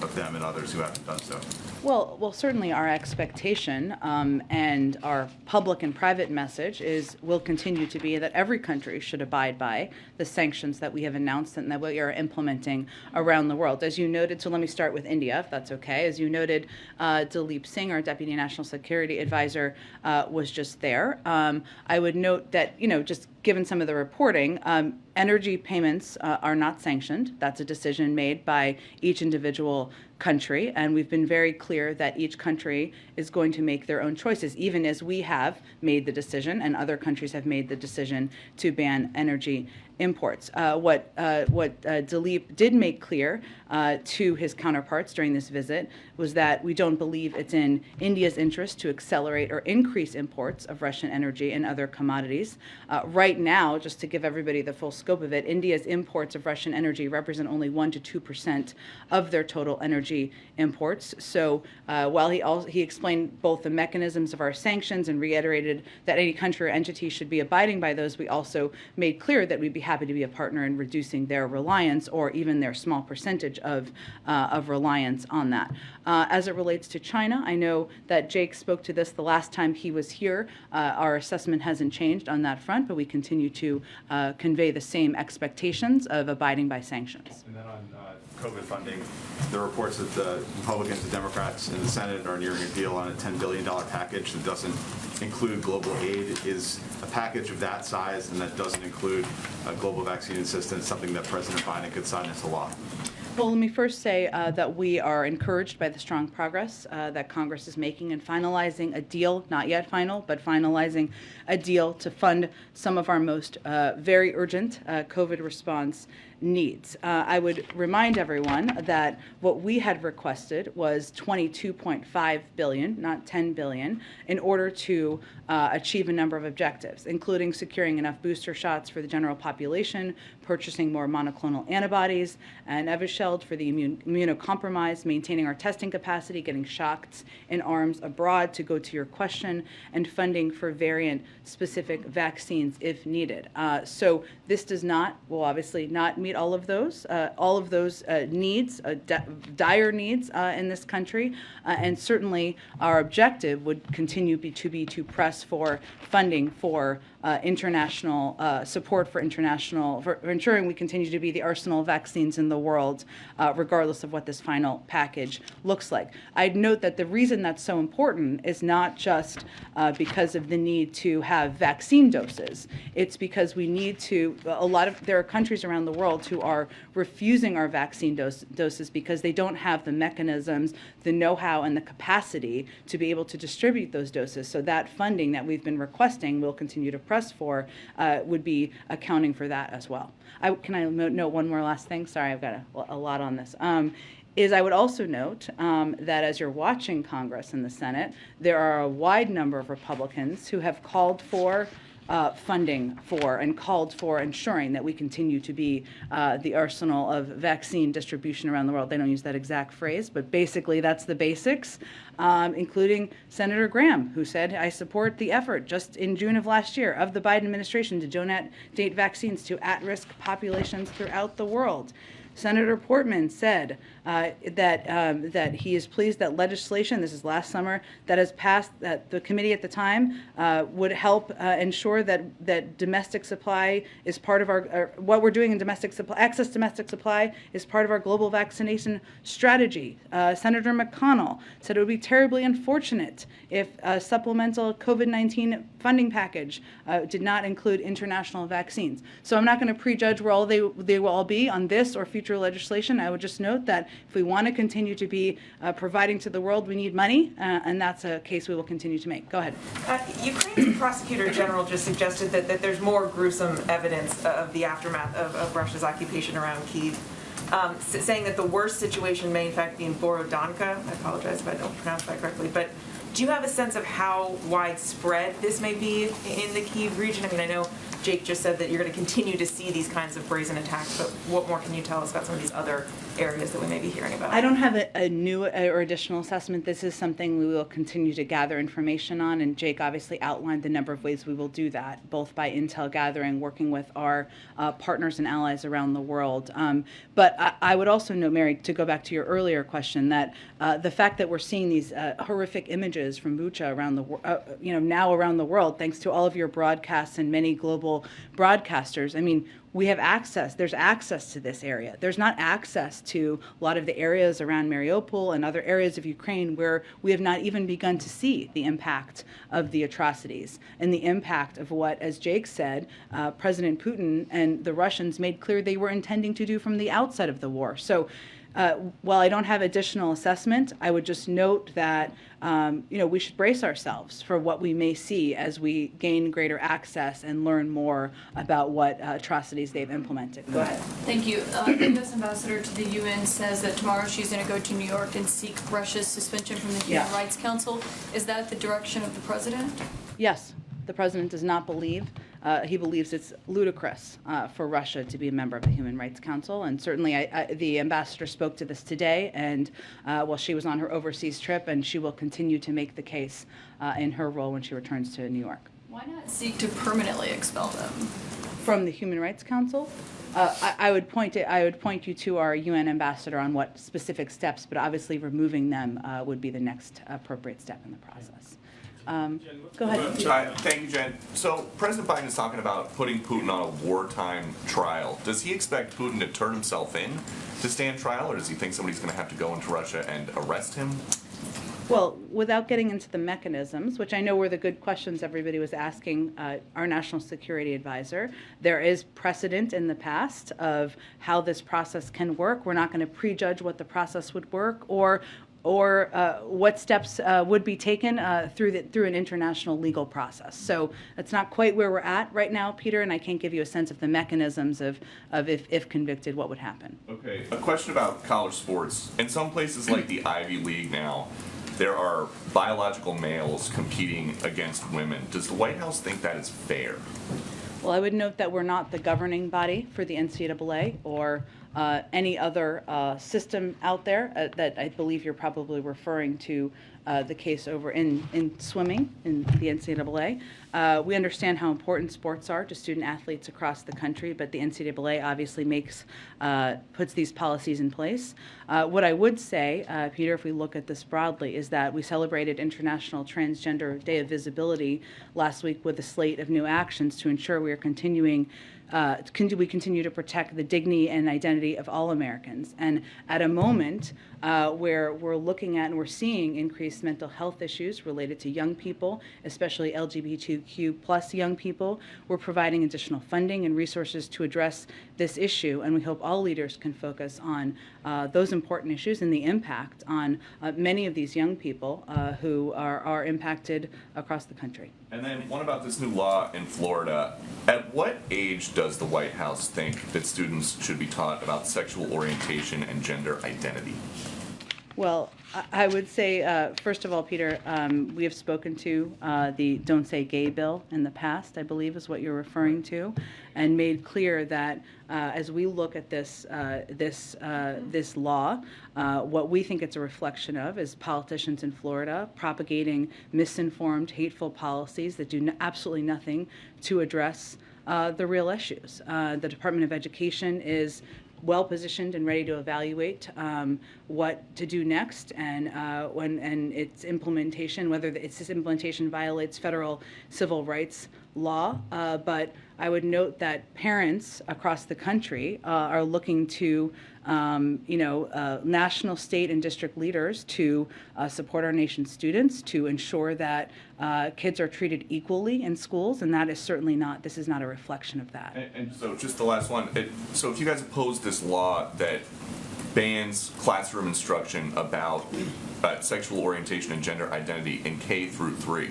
of them and others who haven't done so? Well, certainly our expectation and our public and private message will continue to be that every country should abide by the sanctions that we have announced and that we are implementing around the world. As you noted, so let me start with India, if that's okay. As you noted, Dilip Singh, our Deputy National Security Advisor, was just there. I would note that, just given some of the reporting, energy payments are not sanctioned. That's a decision made by each individual country, and we've been very clear that each country is going to make their own choices, even as we have made the decision and other countries have made the decision to ban energy imports. What Dilip did make clear to his counterparts during this visit was that we don't believe it's in India's interest to accelerate or increase imports of Russian energy and other commodities. Right now, just to give everybody the full scope of it, India's imports of Russian energy represent only 1% to 2% of their total energy imports. So while he explained both the mechanisms of our sanctions and reiterated that any country or entity should be abiding by those, we also made clear that we'd be happy to be a partner in reducing their reliance or even their small percentage of reliance on that. As it relates to China, I know that Jake spoke to this the last time he was here. Our assessment hasn't changed on that front, but we continue to convey the same expectations of abiding by sanctions. And then on COVID funding, there are reports that the Republicans and Democrats in the Senate are nearing a deal on a $10 billion package that doesn't include global aid. Is a package of that size and that doesn't include global vaccine assistance something that President Biden could sign into law? Well, let me first say that we are encouraged by the strong progress that Congress is making in finalizing a deal, not yet final, but finalizing a deal to fund some of our most very urgent COVID response needs. I would remind everyone that what we had requested was $22.5 billion, not $10 billion, in order to achieve a number of objectives, including securing enough booster shots for the general population, purchasing more monoclonal antibodies and Evusheld for the immunocompromised, maintaining our testing capacity, getting shots in arms abroad, to go to your question, and funding for variant-specific vaccines if needed. So this does not, will obviously not meet all of those needs, dire needs in this country, and certainly our objective would continue to press for funding for international support for ensuring we continue to be the arsenal of vaccines in the world, regardless of what this final package looks like. I'd note that the reason that's so important is not just because of the need to have vaccine doses. It's because we need to, there are countries around the world who are refusing our vaccine doses because they don't have the mechanisms, the know-how, and the capacity to be able to distribute those doses. So that funding that we've been requesting, we'll continue to press for, would be accounting for that as well. Can I note one more last thing? Sorry, I've got a lot on this. I would also note that as you're watching Congress and the Senate, there are a wide number of Republicans who have called for funding for and called for ensuring that we continue to be the arsenal of vaccine distribution around the world. They don't use that exact phrase, but basically that's the basics, including Senator Graham, who said, I support the effort just in June of last year of the Biden administration to donate vaccines to at-risk populations throughout the world. Senator Portman said that he is pleased that legislation, this is last summer, that has passed, that the committee at the time would help ensure that domestic supply is part of our, what we're doing in domestic supply, access to domestic supply is part of our global vaccination strategy. Senator McConnell said it would be terribly unfortunate if a supplemental COVID-19 funding package did not include international vaccines. So I'm not going to prejudge where all they will all be on this or future legislation. I would just note that if we want to continue to be providing to the world, we need money, and that's a case we will continue to make. Go ahead. Ukraine's prosecutor general just suggested that there's more gruesome evidence of the aftermath of Russia's occupation around Kyiv, saying that the worst situation may in fact be in Borodanka. I apologize if I don't pronounce that correctly, but do you have a sense of how widespread this may be in the Kyiv region? I mean, I know Jake just said that you're going to continue to see these kinds of brazen attacks, but what more can you tell us about some of these other areas that we may be hearing about? I don't have a new or additional assessment. This is something we will continue to gather information on, and Jake obviously outlined the number of ways we will do that, both by intel gathering, working with our partners and allies around the world. But I would also note, Mary, to go back to your earlier question, that the fact that we're seeing these horrific images from Bucha around the now around the world, thanks to all of your broadcasts and many global broadcasters. I mean, we have access. There's access to this area. There's not access to a lot of the areas around Mariupol and other areas of Ukraine where we have not even begun to see the impact of the atrocities and the impact of what, as Jake said, President Putin and the Russians made clear they were intending to do from the outset of the war. So while I don't have additional assessment, I would just note that we should brace ourselves for what we may see as we gain greater access and learn more about what atrocities they've implemented. Go ahead. Thank you. The U.S. ambassador to the UN says that tomorrow she's going to go to New York and seek Russia's suspension from the Human Rights Council. Is that the direction of the president? Yes. The president does not believe. He believes it's ludicrous for Russia to be a member of the Human Rights Council. And certainly the ambassador spoke to this today, and while she was on her overseas trip, and she will continue to make the case in her role when she returns to New York. Why not seek to permanently expel them? From the Human Rights Council? I would point you to our UN ambassador on what specific steps, but obviously removing them would be the next appropriate step in the process. Go ahead. Thank you, Jen. So President Biden is talking about putting Putin on a wartime trial. Does he expect Putin to turn himself in to stand trial, or does he think somebody's going to have to go into Russia and arrest him? Well, without getting into the mechanisms, which I know were the good questions everybody was asking our national security advisor, there is precedent in the past of how this process can work. We're not going to prejudge what the process would work or what steps would be taken through an international legal process. So that's not quite where we're at right now, Peter, and I can't give you a sense of the mechanisms of if convicted, what would happen. Okay, a question about college sports. In some places like the Ivy League now, there are biological males competing against women. Does the White House think that is fair? Well, I would note that we're not the governing body for the NCAA or any other system out there that I believe you're probably referring to the case over in swimming in the NCAA. We understand how important sports are to student athletes across the country, but the NCAA obviously puts these policies in place. What I would say, Peter, if we look at this broadly, is that we celebrated International Transgender Day of Visibility last week with a slate of new actions to ensure we are continuing we continue to protect the dignity and identity of all Americans. And at a moment where we're looking at and we're seeing increased mental health issues related to young people, especially LGBTQ plus young people, we're providing additional funding and resources to address this issue. And we hope all leaders can focus on those important issues and the impact on many of these young people who are impacted across the country. And then one about this new law in Florida. At what age does the White House think that students should be taught about sexual orientation and gender identity? Well, I would say, first of all, Peter, we have spoken to the Don't Say Gay bill in the past, I believe is what you're referring to, and made clear that as we look at this law, what we think it's a reflection of is politicians in Florida propagating misinformed, hateful policies that do absolutely nothing to address the real issues. The Department of Education is well positioned and ready to evaluate what to do next, and its implementation, whether this implementation violates federal civil rights law. But I would note that parents across the country are looking to national, state, and district leaders to support our nation's students, to ensure that kids are treated equally in schools, and that is certainly not, this is not a reflection of that. And so just the last one, so if you guys oppose this law that bans classroom instruction about sexual orientation and gender identity in K through 3,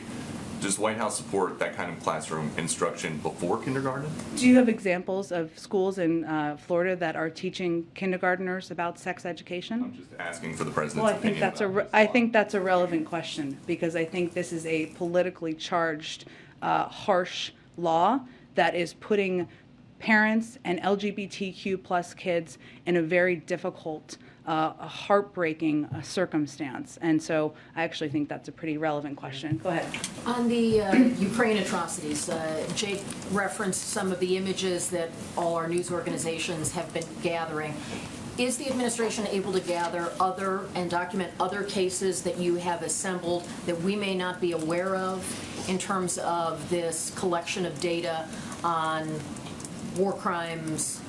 does the White House support that kind of classroom instruction before kindergarten? Do you have examples of schools in Florida that are teaching kindergarteners about sex education? I'm just asking for the president's Well, I think opinion. I think that's a relevant question, because I think this is a politically charged, harsh law that is putting parents and LGBTQ+ kids in a very difficult, heartbreaking circumstance. And so I actually think that's a pretty relevant question. Go ahead. On the Ukraine atrocities, Jake referenced some of the images that all our news organizations have been gathering. Is the administration able to gather other and document other cases that you have assembled that we may not be aware of in terms of this collection of data on war crimes,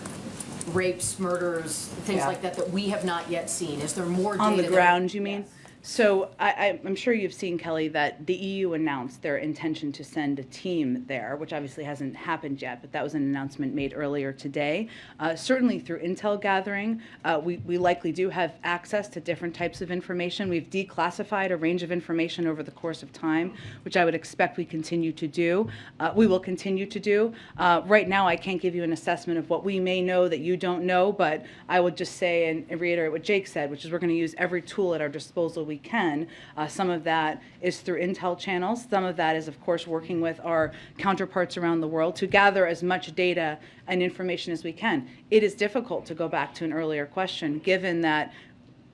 rapes, murders, things like that we have not yet seen? Is there more data? On the ground, you mean? Yes. So I'm sure you've seen, Kelly, that the EU announced their intention to send a team there, which obviously hasn't happened yet, but that was an announcement made earlier today. Certainly through intel gathering, we likely do have access to different types of information. We've declassified a range of information over the course of time, which I would expect we continue to do. We will continue to do. Right now, I can't give you an assessment of what we may know that you don't know, but I would just say and reiterate what Jake said, which is we're going to use every tool at our disposal we can. Some of that is through intel channels. Some of that is, of course, working with our counterparts around the world to gather as much data and information as we can. It is difficult to go back to an earlier question, given that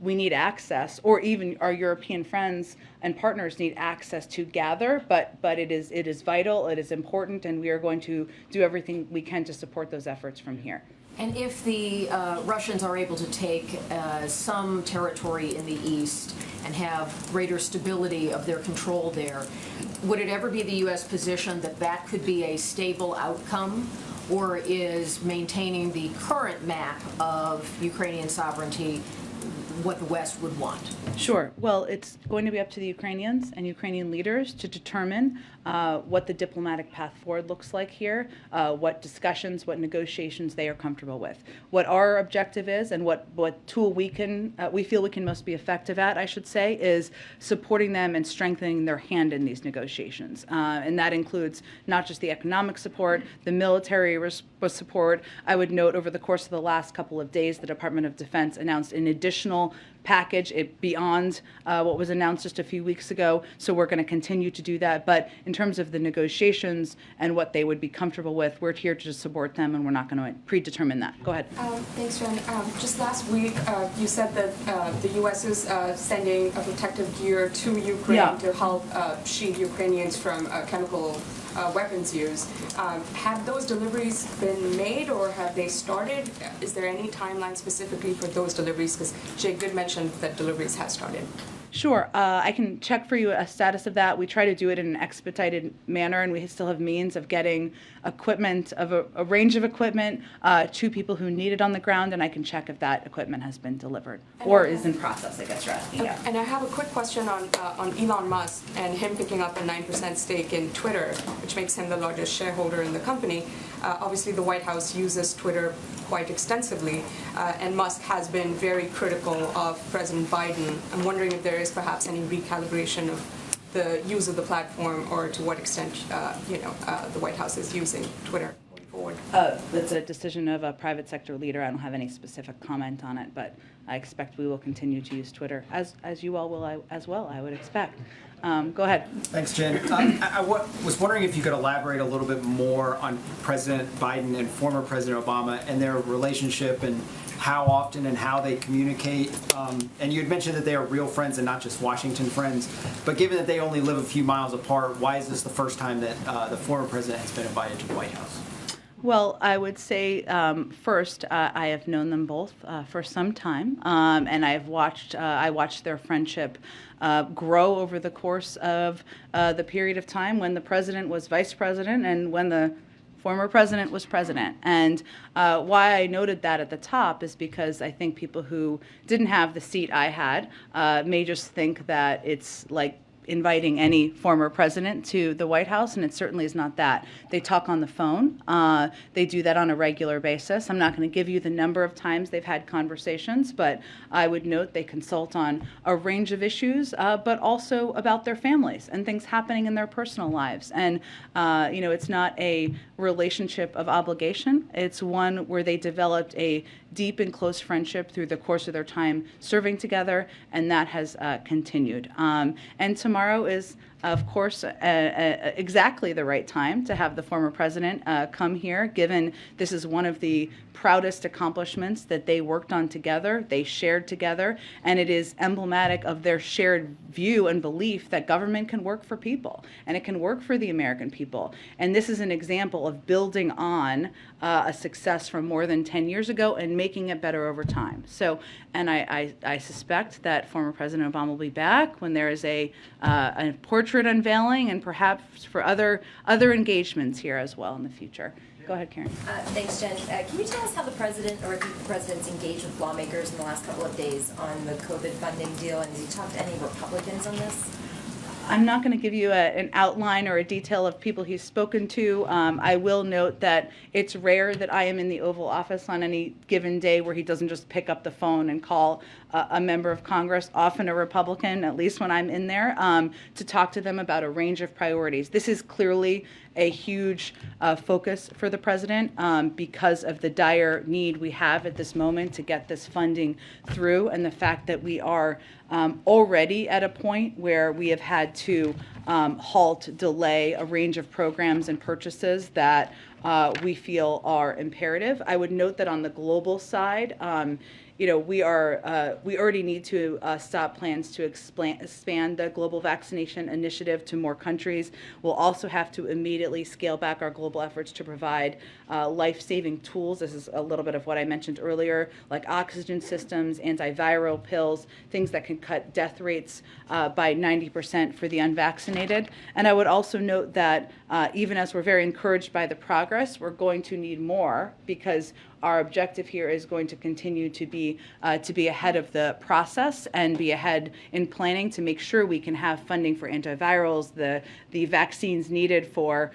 we need access, or even our European friends and partners need access to gather, but it is vital, it is important, and we are going to do everything we can to support those efforts from here. And if the Russians are able to take some territory in the east and have greater stability of their control there, would it ever be the U.S. position that that could be a stable outcome, or is maintaining the current map of Ukrainian sovereignty what the West would want? Sure. Well, it's going to be up to the Ukrainians and Ukrainian leaders to determine what the diplomatic path forward looks like here, what discussions, what negotiations they are comfortable with. What our objective is, and what tool we feel we can most be effective at, I should say, is supporting them and strengthening their hand in these negotiations. And that includes not just the economic support, the military support. I would note over the course of the last couple of days, the Department of Defense announced an additional package beyond what was announced just a few weeks ago. So we're going to continue to do that. But in terms of the negotiations and what they would be comfortable with, we're here to support them, and we're not going to predetermine that. Go ahead. Thanks, Jen. Just last week, you said that the U.S. is sending a protective gear to Ukraine to help shield Ukrainians from chemical weapons use. Have those deliveries been made, or have they started? Is there any timeline specifically for those deliveries? Because Jake did mention that deliveries have started. Sure. I can check for you a status of that. We try to do it in an expedited manner, and we still have means of getting equipment, of a range of equipment, to people who need it on the ground, and I can check if that equipment has been delivered or is in process, I guess you're asking. Yeah. And I have a quick question on Elon Musk and him picking up a 9% stake in Twitter, which makes him the largest shareholder in the company. Obviously, the White House uses Twitter quite extensively, and Musk has been very critical of President Biden. I'm wondering if there is perhaps any recalibration of the use of the platform, or to what extent the White House is using Twitter going forward. That's a decision of a private sector leader. I don't have any specific comment on it, but I expect we will continue to use Twitter, as you all will as well, I would expect. Go ahead. Thanks, Jen. I was wondering if you could elaborate a little bit more on President Biden and former President Obama and their relationship, and how often and how they communicate. And you had mentioned that they are real friends and not just Washington friends. But given that they only live a few miles apart, why is this the first time that the former president has been invited to the White House? Well, I would say first, I have known them both for some time, and I watched their friendship grow over the course of the period of time when the president was vice president and when the former president was president. And why I noted that at the top is because I think people who didn't have the seat I had may just think that it's like inviting any former president to the White House, and it certainly is not that. They talk on the phone. They do that on a regular basis. I'm not going to give you the number of times they've had conversations, but I would note they consult on a range of issues, but also about their families and things happening in their personal lives. And, it's not a relationship of obligation. It's one where they developed a deep and close friendship through the course of their time serving together, and that has continued. And tomorrow is, of course, exactly the right time to have the former president come here, given this is one of the proudest accomplishments that they worked on together, they shared together, and it is emblematic of their shared view and belief that government can work for people, and it can work for the American people. And this is an example of building on a success from more than 10 years ago and making it better over time. So, and I suspect that former President Obama will be back when there is a portrait unveiling and perhaps for other engagements here as well in the future. Go ahead, Karen. Thanks, Jen. Can you tell us how the president or the president's engaged with lawmakers in the last couple of days on the COVID funding deal, and has he talked to any Republicans on this? I'm not going to give you an outline or a detail of people he's spoken to. I will note that it's rare that I am in the Oval Office on any given day where he doesn't just pick up the phone and call a member of Congress, often a Republican, at least when I'm in there, to talk to them about a range of priorities. This is clearly a huge focus for the president because of the dire need we have at this moment to get this funding through, and the fact that we are already at a point where we have had to halt, delay a range of programs and purchases that we feel are imperative. I would note that on the global side, we already need to stop plans to expand the global vaccination initiative to more countries. We'll also have to immediately scale back our global efforts to provide life-saving tools. This is a little bit of what I mentioned earlier, like oxygen systems, antiviral pills, things that can cut death rates by 90% for the unvaccinated. And I would also note that even as we're very encouraged by the progress, we're going to need more, because our objective here is going to continue to be ahead of the process and be ahead in planning to make sure we can have funding for antivirals, the vaccines needed for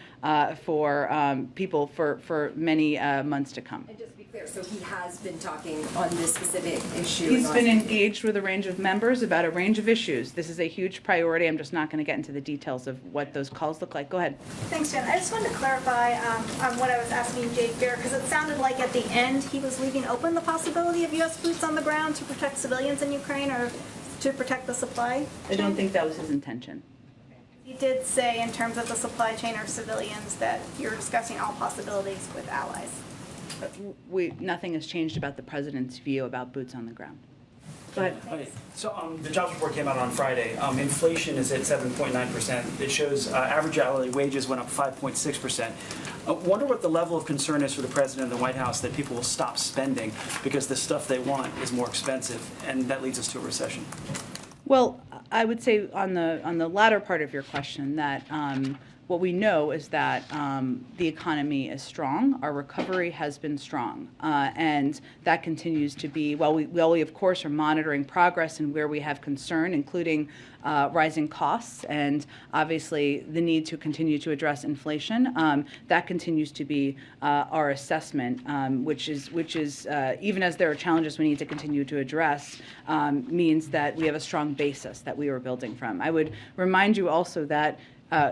people for many months to come. And just to be clear, so he has been talking on this specific issue? He's been engaged with a range of members about a range of issues. This is a huge priority. I'm just not going to get into the details of what those calls look like. Go ahead. Thanks, Jen. I just wanted to clarify on what I was asking Jake there, because it sounded like at the end he was leaving open the possibility of U.S. boots on the ground to protect civilians in Ukraine or to protect the supply chain. I don't think that was his intention. He did say in terms of the supply chain or civilians that you're discussing all possibilities with allies. Nothing has changed about the president's view about boots on the ground. Go ahead. Okay. So the jobs report came out on Friday. Inflation is at 7.9%. It shows average hourly wages went up 5.6%. I wonder what the level of concern is for the president and the White House that people will stop spending because the stuff they want is more expensive, and that leads us to a recession. Well, I would say on the latter part of your question that what we know is that the economy is strong. Our recovery has been strong, and that continues to be. While we of course are monitoring progress and where we have concern, including rising costs and obviously the need to continue to address inflation. That continues to be our assessment, which is even as there are challenges we need to continue to address, means that we have a strong basis that we are building from. I would remind you also that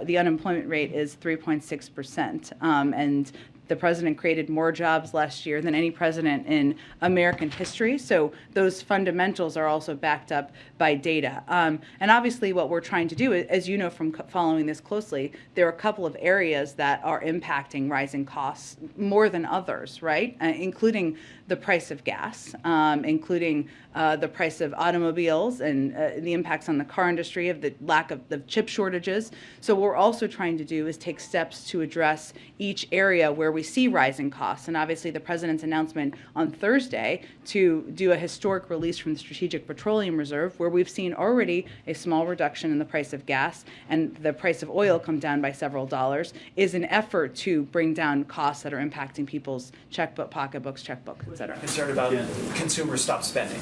the unemployment rate is 3.6%, and the president created more jobs last year than any president in American history. So those fundamentals are also backed up by data. And obviously what we're trying to do, as you know from following this closely, there are a couple of areas that are impacting rising costs more than others, right? Including the price of gas, including the price of automobiles and the impacts on the car industry of the lack of the chip shortages. So what we're also trying to do is take steps to address each area where where we see rising costs. And obviously the president's announcement on Thursday to do a historic release from the Strategic Petroleum Reserve, where we've seen already a small reduction in the price of gas and the price of oil come down by several dollars, is an effort to bring down costs that are impacting people's checkbook, pocketbooks, checkbooks, et cetera. Concerned about consumers stop spending.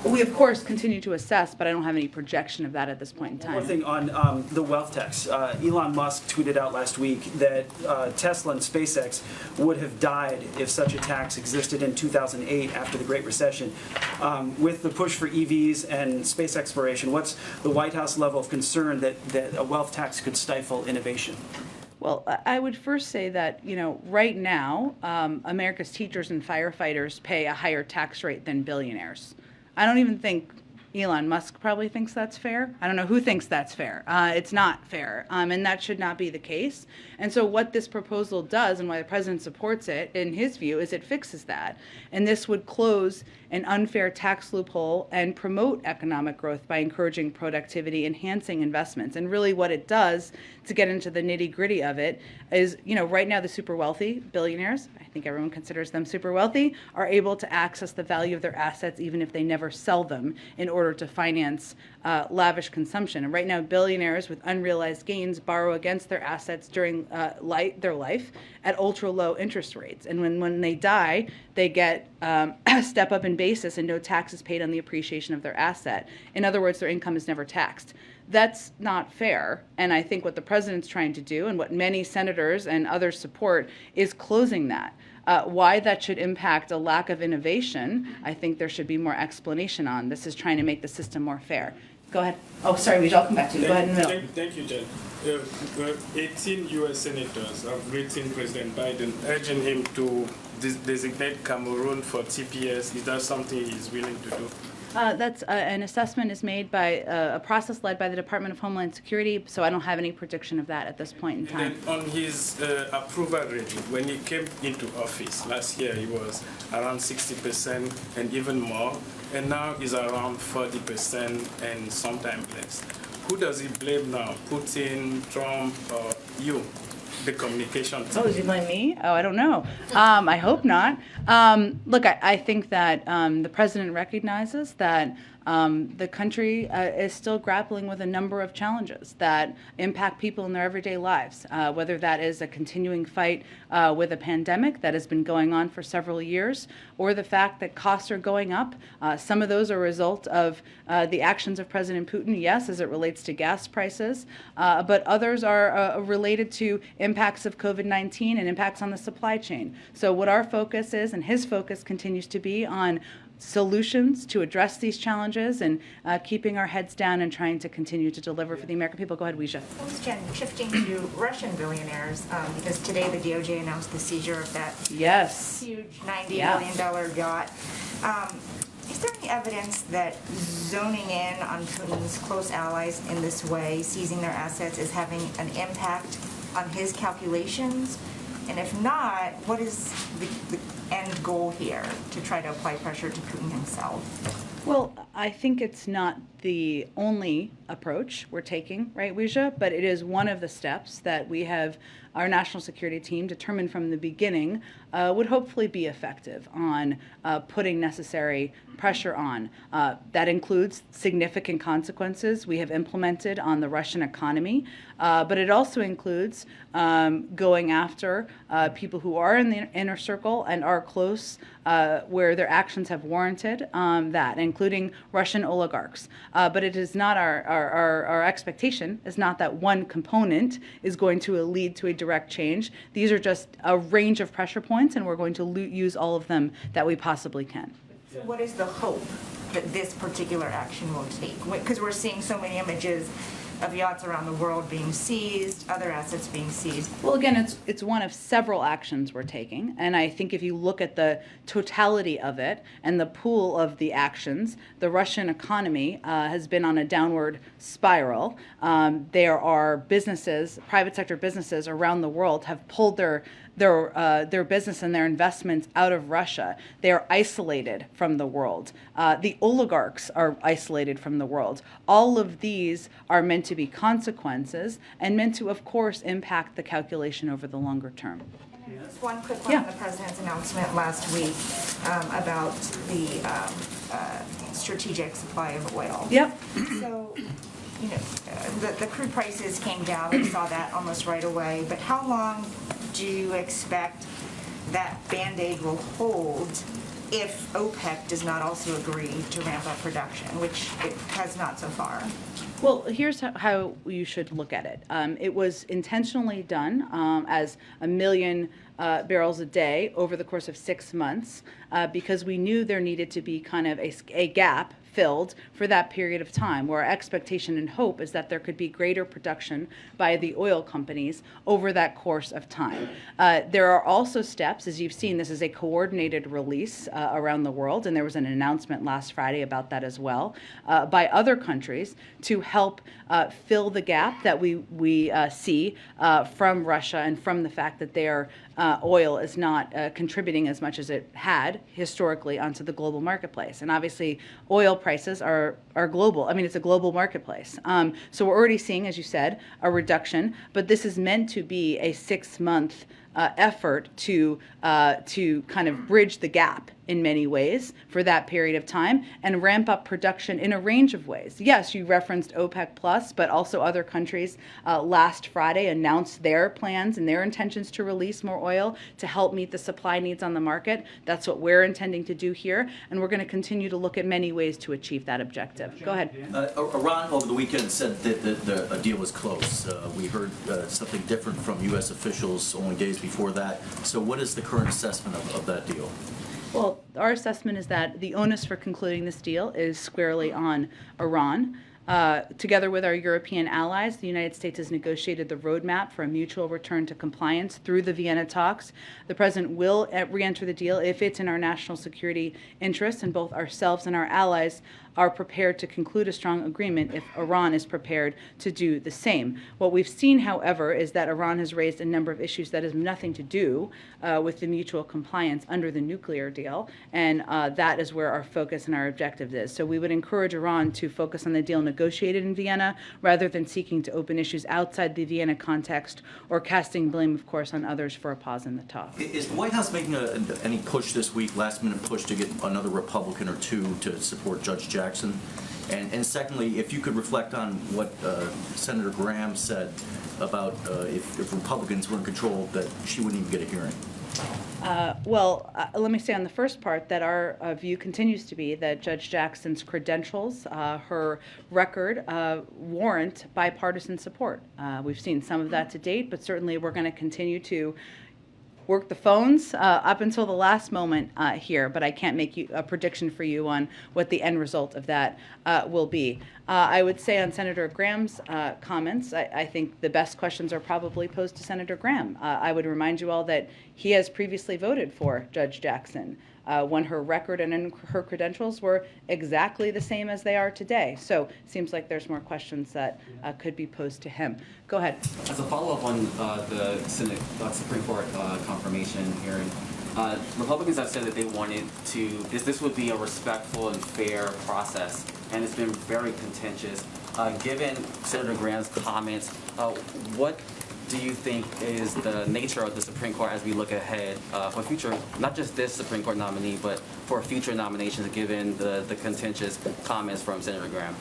We, of course, continue to assess, but I don't have any projection of that at this point in time. One more thing on the wealth tax. Elon Musk tweeted out last week that Tesla and SpaceX would have died if such a tax existed in 2008 after the Great Recession. With the push for EVs and space exploration, what's the White House level of concern that a wealth tax could stifle innovation? Well, I would first say that, right now, America's teachers and firefighters pay a higher tax rate than billionaires. I don't even think Elon Musk probably thinks that's fair. I don't know who thinks that's fair. It's not fair, and that should not be the case. And so what this proposal does, and why the president supports it, in his view, is it fixes that. And this would close an unfair tax loophole and promote economic growth by encouraging productivity, enhancing investments. And really what it does, to get into the nitty-gritty of it, is, right now the super wealthy, billionaires, I think everyone considers them super wealthy, are able to access the value of their assets even if they never sell them in order to finance lavish consumption. And right now, billionaires with unrealized gains borrow against their assets during their life at ultra-low interest rates. And when they die, they get a step up in basis and no taxes paid on the appreciation of their asset. In other words, their income is never taxed. That's not fair, and I think what the president's trying to do, and what many senators and others support, is closing that. Why that should impact a lack of innovation, I think there should be more explanation on. This is trying to make the system more fair. Go ahead. Oh, sorry, I'll come back to you. Go ahead in the middle. Thank you, Jen. 18 U.S. senators have written President Biden urging him to designate Cameroon for TPS. Is that something he's willing to do? That's an assessment is made by a process led by the Department of Homeland Security, so I don't have any prediction of that at this point in time. And then on his approval rating, when he came into office last year, he was around 60% and even more, and now he's around 40% and sometimes less. Who does he blame now? Putin, Trump, or you? The communication team. Oh, does he blame me? Oh, I don't know. I hope not. Look, I think that the president recognizes that the country is still grappling with a number of challenges that impact people in their everyday lives, whether that is a continuing fight with a pandemic that has been going on for several years, or the fact that costs are going up. Some of those are a result of the actions of President Putin, yes, as it relates to gas prices, but others are related to impacts of COVID-19 and impacts on the supply chain. So what our focus is, and his focus continues to be on solutions to address these challenges and keeping our heads down and trying to continue to deliver for the American people. Go ahead, Weijia. Jen, shifting to Russian billionaires, because today the DOJ announced the seizure of that huge $90 billion yacht. Is there any evidence that zoning in on Putin's close allies in this way, seizing their assets, is having an impact on his calculations? And if not, what is the end goal here to try to apply pressure to Putin himself? Well, I think it's not the only approach we're taking, right, Weijia? But it is one of the steps that we have our national security team determined from the beginning would hopefully be effective on putting necessary pressure on. That includes significant consequences we have implemented on the Russian economy, but it also includes going after people who are in the inner circle and are close where their actions have warranted that, including Russian oligarchs. But it is not our expectation is not that one component is going to lead to a direct change. These are just a range of pressure points, and we're going to use all of them that we possibly can. So what is the hope that this particular action will take? Because we're seeing so many images of yachts around the world being seized, other assets being seized. Well, again, it's one of several actions we're taking, and I think if you look at the totality of it and the pool of the actions, the Russian economy has been on a downward spiral. There are businesses, private sector businesses around the world have pulled their business and their investments out of Russia. They are isolated from the world. The oligarchs are isolated from the world. All of these are meant to be consequences and meant to, of course, impact the calculation over the longer term. Just one quick one on the president's announcement last week about the strategic supply of oil. Yep. So, the crude prices came down. We saw that almost right away. But how long do you expect that Band-Aid will hold if OPEC does not also agree to ramp up production, which it has not so far? Well, here's how you should look at it. It was intentionally done as 1 million barrels a day over the course of 6 months because we knew there needed to be kind of a gap filled for that period of time, where our expectation and hope is that there could be greater production by the oil companies over that course of time. There are also steps, as you've seen, this is a coordinated release around the world, and there was an announcement last Friday about that as well, by other countries to help fill the gap that we see from Russia and from the fact that their oil is not contributing as much as it had historically onto the global marketplace. And obviously, oil prices are global. I mean, it's a global marketplace. So we're already seeing, as you said, a reduction, but this is meant to be a 6-month effort to kind of bridge the gap in many ways for that period of time and ramp up production in a range of ways. Yes, you referenced OPEC Plus, but also other countries last Friday announced their plans and their intentions to release more oil to help meet the supply needs on the market. That's what we're intending to do here, and we're going to continue to look at many ways to achieve that objective. Go ahead. Iran over the weekend said that a deal was close. We heard something different from U.S. officials only days before that. So what is the current assessment of that deal? Well, our assessment is that the onus for concluding this deal is squarely on Iran. Together with our European allies, the United States has negotiated the roadmap for a mutual return to compliance through the Vienna talks. The President will re-enter the deal if it's in our national security interests, and both ourselves and our allies are prepared to conclude a strong agreement if Iran is prepared to do the same. What we've seen, however, is that Iran has raised a number of issues that have nothing to do with the mutual compliance under the nuclear deal, and that is where our focus and our objective is. So we would encourage Iran to focus on the deal negotiated in Vienna rather than seeking to open issues outside the Vienna context or casting blame, of course, on others for a pause in the talks. Is the White House making any push this week, last-minute push, to get another Republican or two to support Judge Jackson? And secondly, if you could reflect on what Senator Graham said about if Republicans were in control, that she wouldn't even get a hearing. Let me say on the first part that our view continues to be that Judge Jackson's credentials, her record, warrant bipartisan support. We've seen some of that to date, but certainly we're going to continue to work the phones up until the last moment here, but I can't make a prediction for you on what the end result of that will be. I would say on Senator Graham's comments, I think the best questions are probably posed to Senator Graham. I would remind you all that he has previously voted for Judge Jackson when her record and her credentials were exactly the same as they are today. So it seems like there's more questions that could be posed to him. Go ahead. As a follow-up on the Supreme Court confirmation hearing, Republicans have said that they wanted to, this would be a respectful and fair process, and it's been very contentious. Given Senator Graham's comments, what do you think is the nature of the Supreme Court as we look ahead for future, not just this Supreme Court nominee, but for future nominations, given the contentious comments from Senator Graham?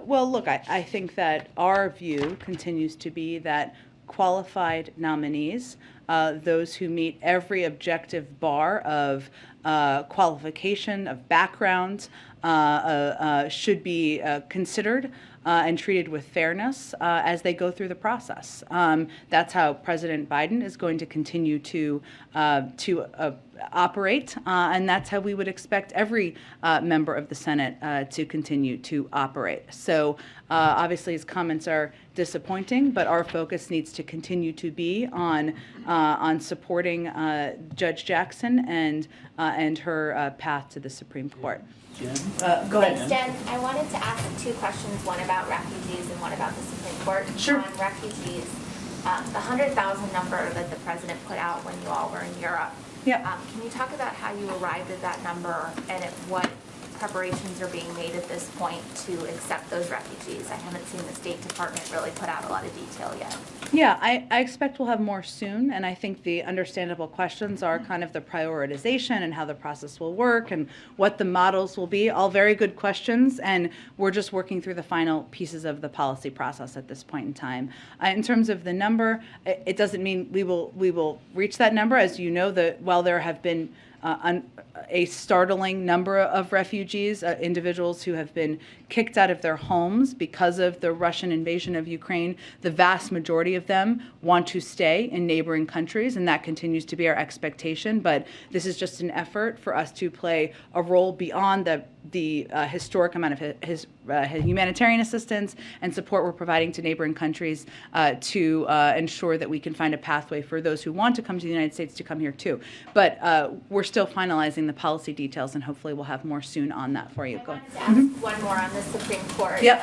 Look, I think that our view continues to be that qualified nominees, those who meet every objective bar of qualification, of background, should be considered and treated with fairness as they go through the process. That's how President Biden is going to continue to operate, and that's how we would expect every member of the Senate to continue to operate. So obviously his comments are disappointing, but our focus needs to continue to be on supporting Judge Jackson and her path to the Supreme Court. Go ahead. Thanks, Jen. I wanted to ask two questions, one about refugees and one about the Supreme Court. Sure. On refugees, the 100,000 number that the president put out when you all were in Europe. Yeah. Can you talk about how you arrived at that number and at what preparations are being made at this point to accept those refugees? I haven't seen the State Department really put out a lot of detail yet. Yeah, I expect we'll have more soon, and I think the understandable questions are kind of the prioritization and how the process will work and what the models will be. All very good questions, and we're just working through the final pieces of the policy process at this point in time. In terms of the number, it doesn't mean we will reach that number. As you know, while there have been a startling number of refugees, individuals who have been kicked out of their homes because of the Russian invasion of Ukraine. The vast majority of them want to stay in neighboring countries, and that continues to be our expectation. But this is just an effort for us to play a role beyond the historic amount of humanitarian assistance and support we're providing to neighboring countries to ensure that we can find a pathway for those who want to come to the United States to come here too. But we're still finalizing the policy details, and hopefully we'll have more soon on that for you. I wanted to ask one more on the Supreme Court. Yep.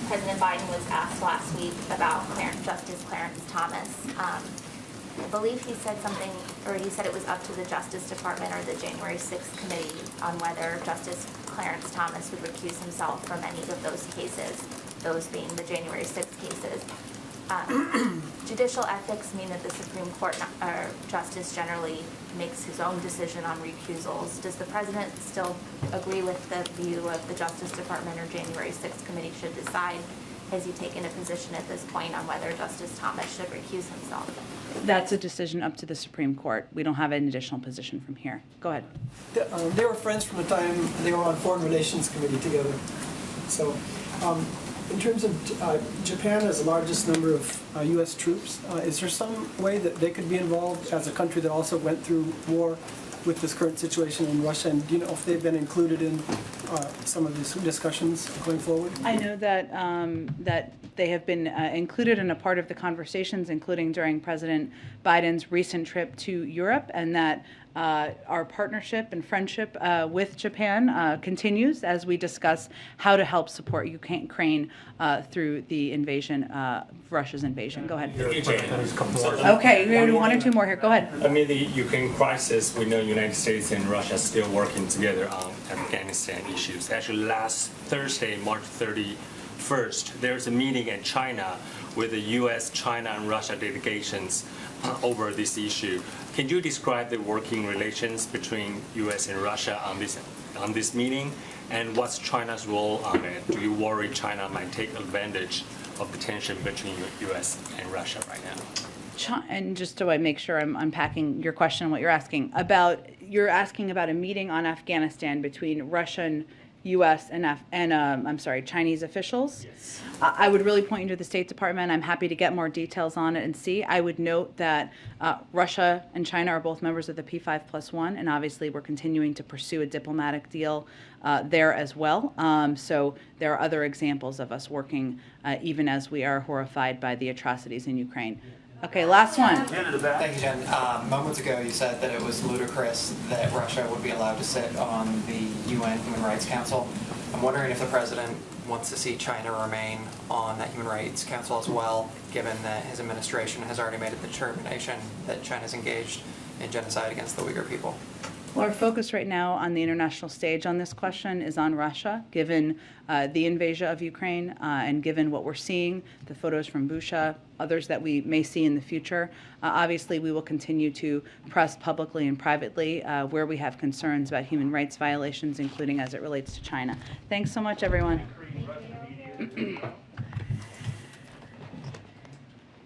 President Biden was asked last week about Justice Clarence Thomas. I believe he said something, or he said it was up to the Justice Department or the January 6th committee on whether Justice Clarence Thomas would recuse himself from any of those cases, those being the January 6th cases. Judicial ethics mean that the Supreme Court justice generally makes his own decision on recusals. Does the president still agree with the view of the Justice Department or January 6th committee should decide? Has he taken a position at this point on whether Justice Thomas should recuse himself? That's a decision up to the Supreme Court. We don't have an additional position from here. Go ahead. They were friends from the time they were on Foreign Relations Committee together. So in terms of Japan has the largest number of U.S. troops, is there some way that they could be involved as a country that also went through war with this current situation in Russia? And do you know if they've been included in some of these discussions going forward? I know that that they have been included in a part of the conversations, including during President Biden's recent trip to Europe, and that our partnership and friendship with Japan continues as we discuss how to help support Ukraine through the invasion, Russia's invasion. Go ahead. Okay, we have one or two more here. Go ahead. Amid the Ukraine crisis, we know United States and Russia are still working together on Afghanistan issues. Actually, last Thursday, March 31st, there's a meeting in China with the U.S., China, and Russia delegations over this issue. Can you describe the working relations between U.S. and Russia on this meeting, and what's China's role on it? Do you worry China might take advantage of the tension between U.S. and Russia right now? And just so I make sure I'm unpacking your question and what you're asking about a meeting on Afghanistan between Russian, U.S. and Chinese officials. Yes. I would really point you to the State Department. I'm happy to get more details on it and see. I would note that Russia and China are both members of the P5+1, and obviously we're continuing to pursue a diplomatic deal there as well. So there are other examples of us working even as we are horrified by the atrocities in Ukraine. Okay, last one. Thank you, Jen. Moments ago, you said that it was ludicrous that Russia would be allowed to sit on the UN Human Rights Council. I'm wondering if the president wants to see China remain on that Human Rights Council as well, given that his administration has already made a determination that China's engaged in genocide against the Uyghur people. Well, our focus right now on the international stage on this question is on Russia, given the invasion of Ukraine and given what we're seeing, the photos from Bucha, others that we may see in the future. Obviously, we will continue to press publicly and privately where we have concerns about human rights violations, including as it relates to China. Thanks so much, everyone.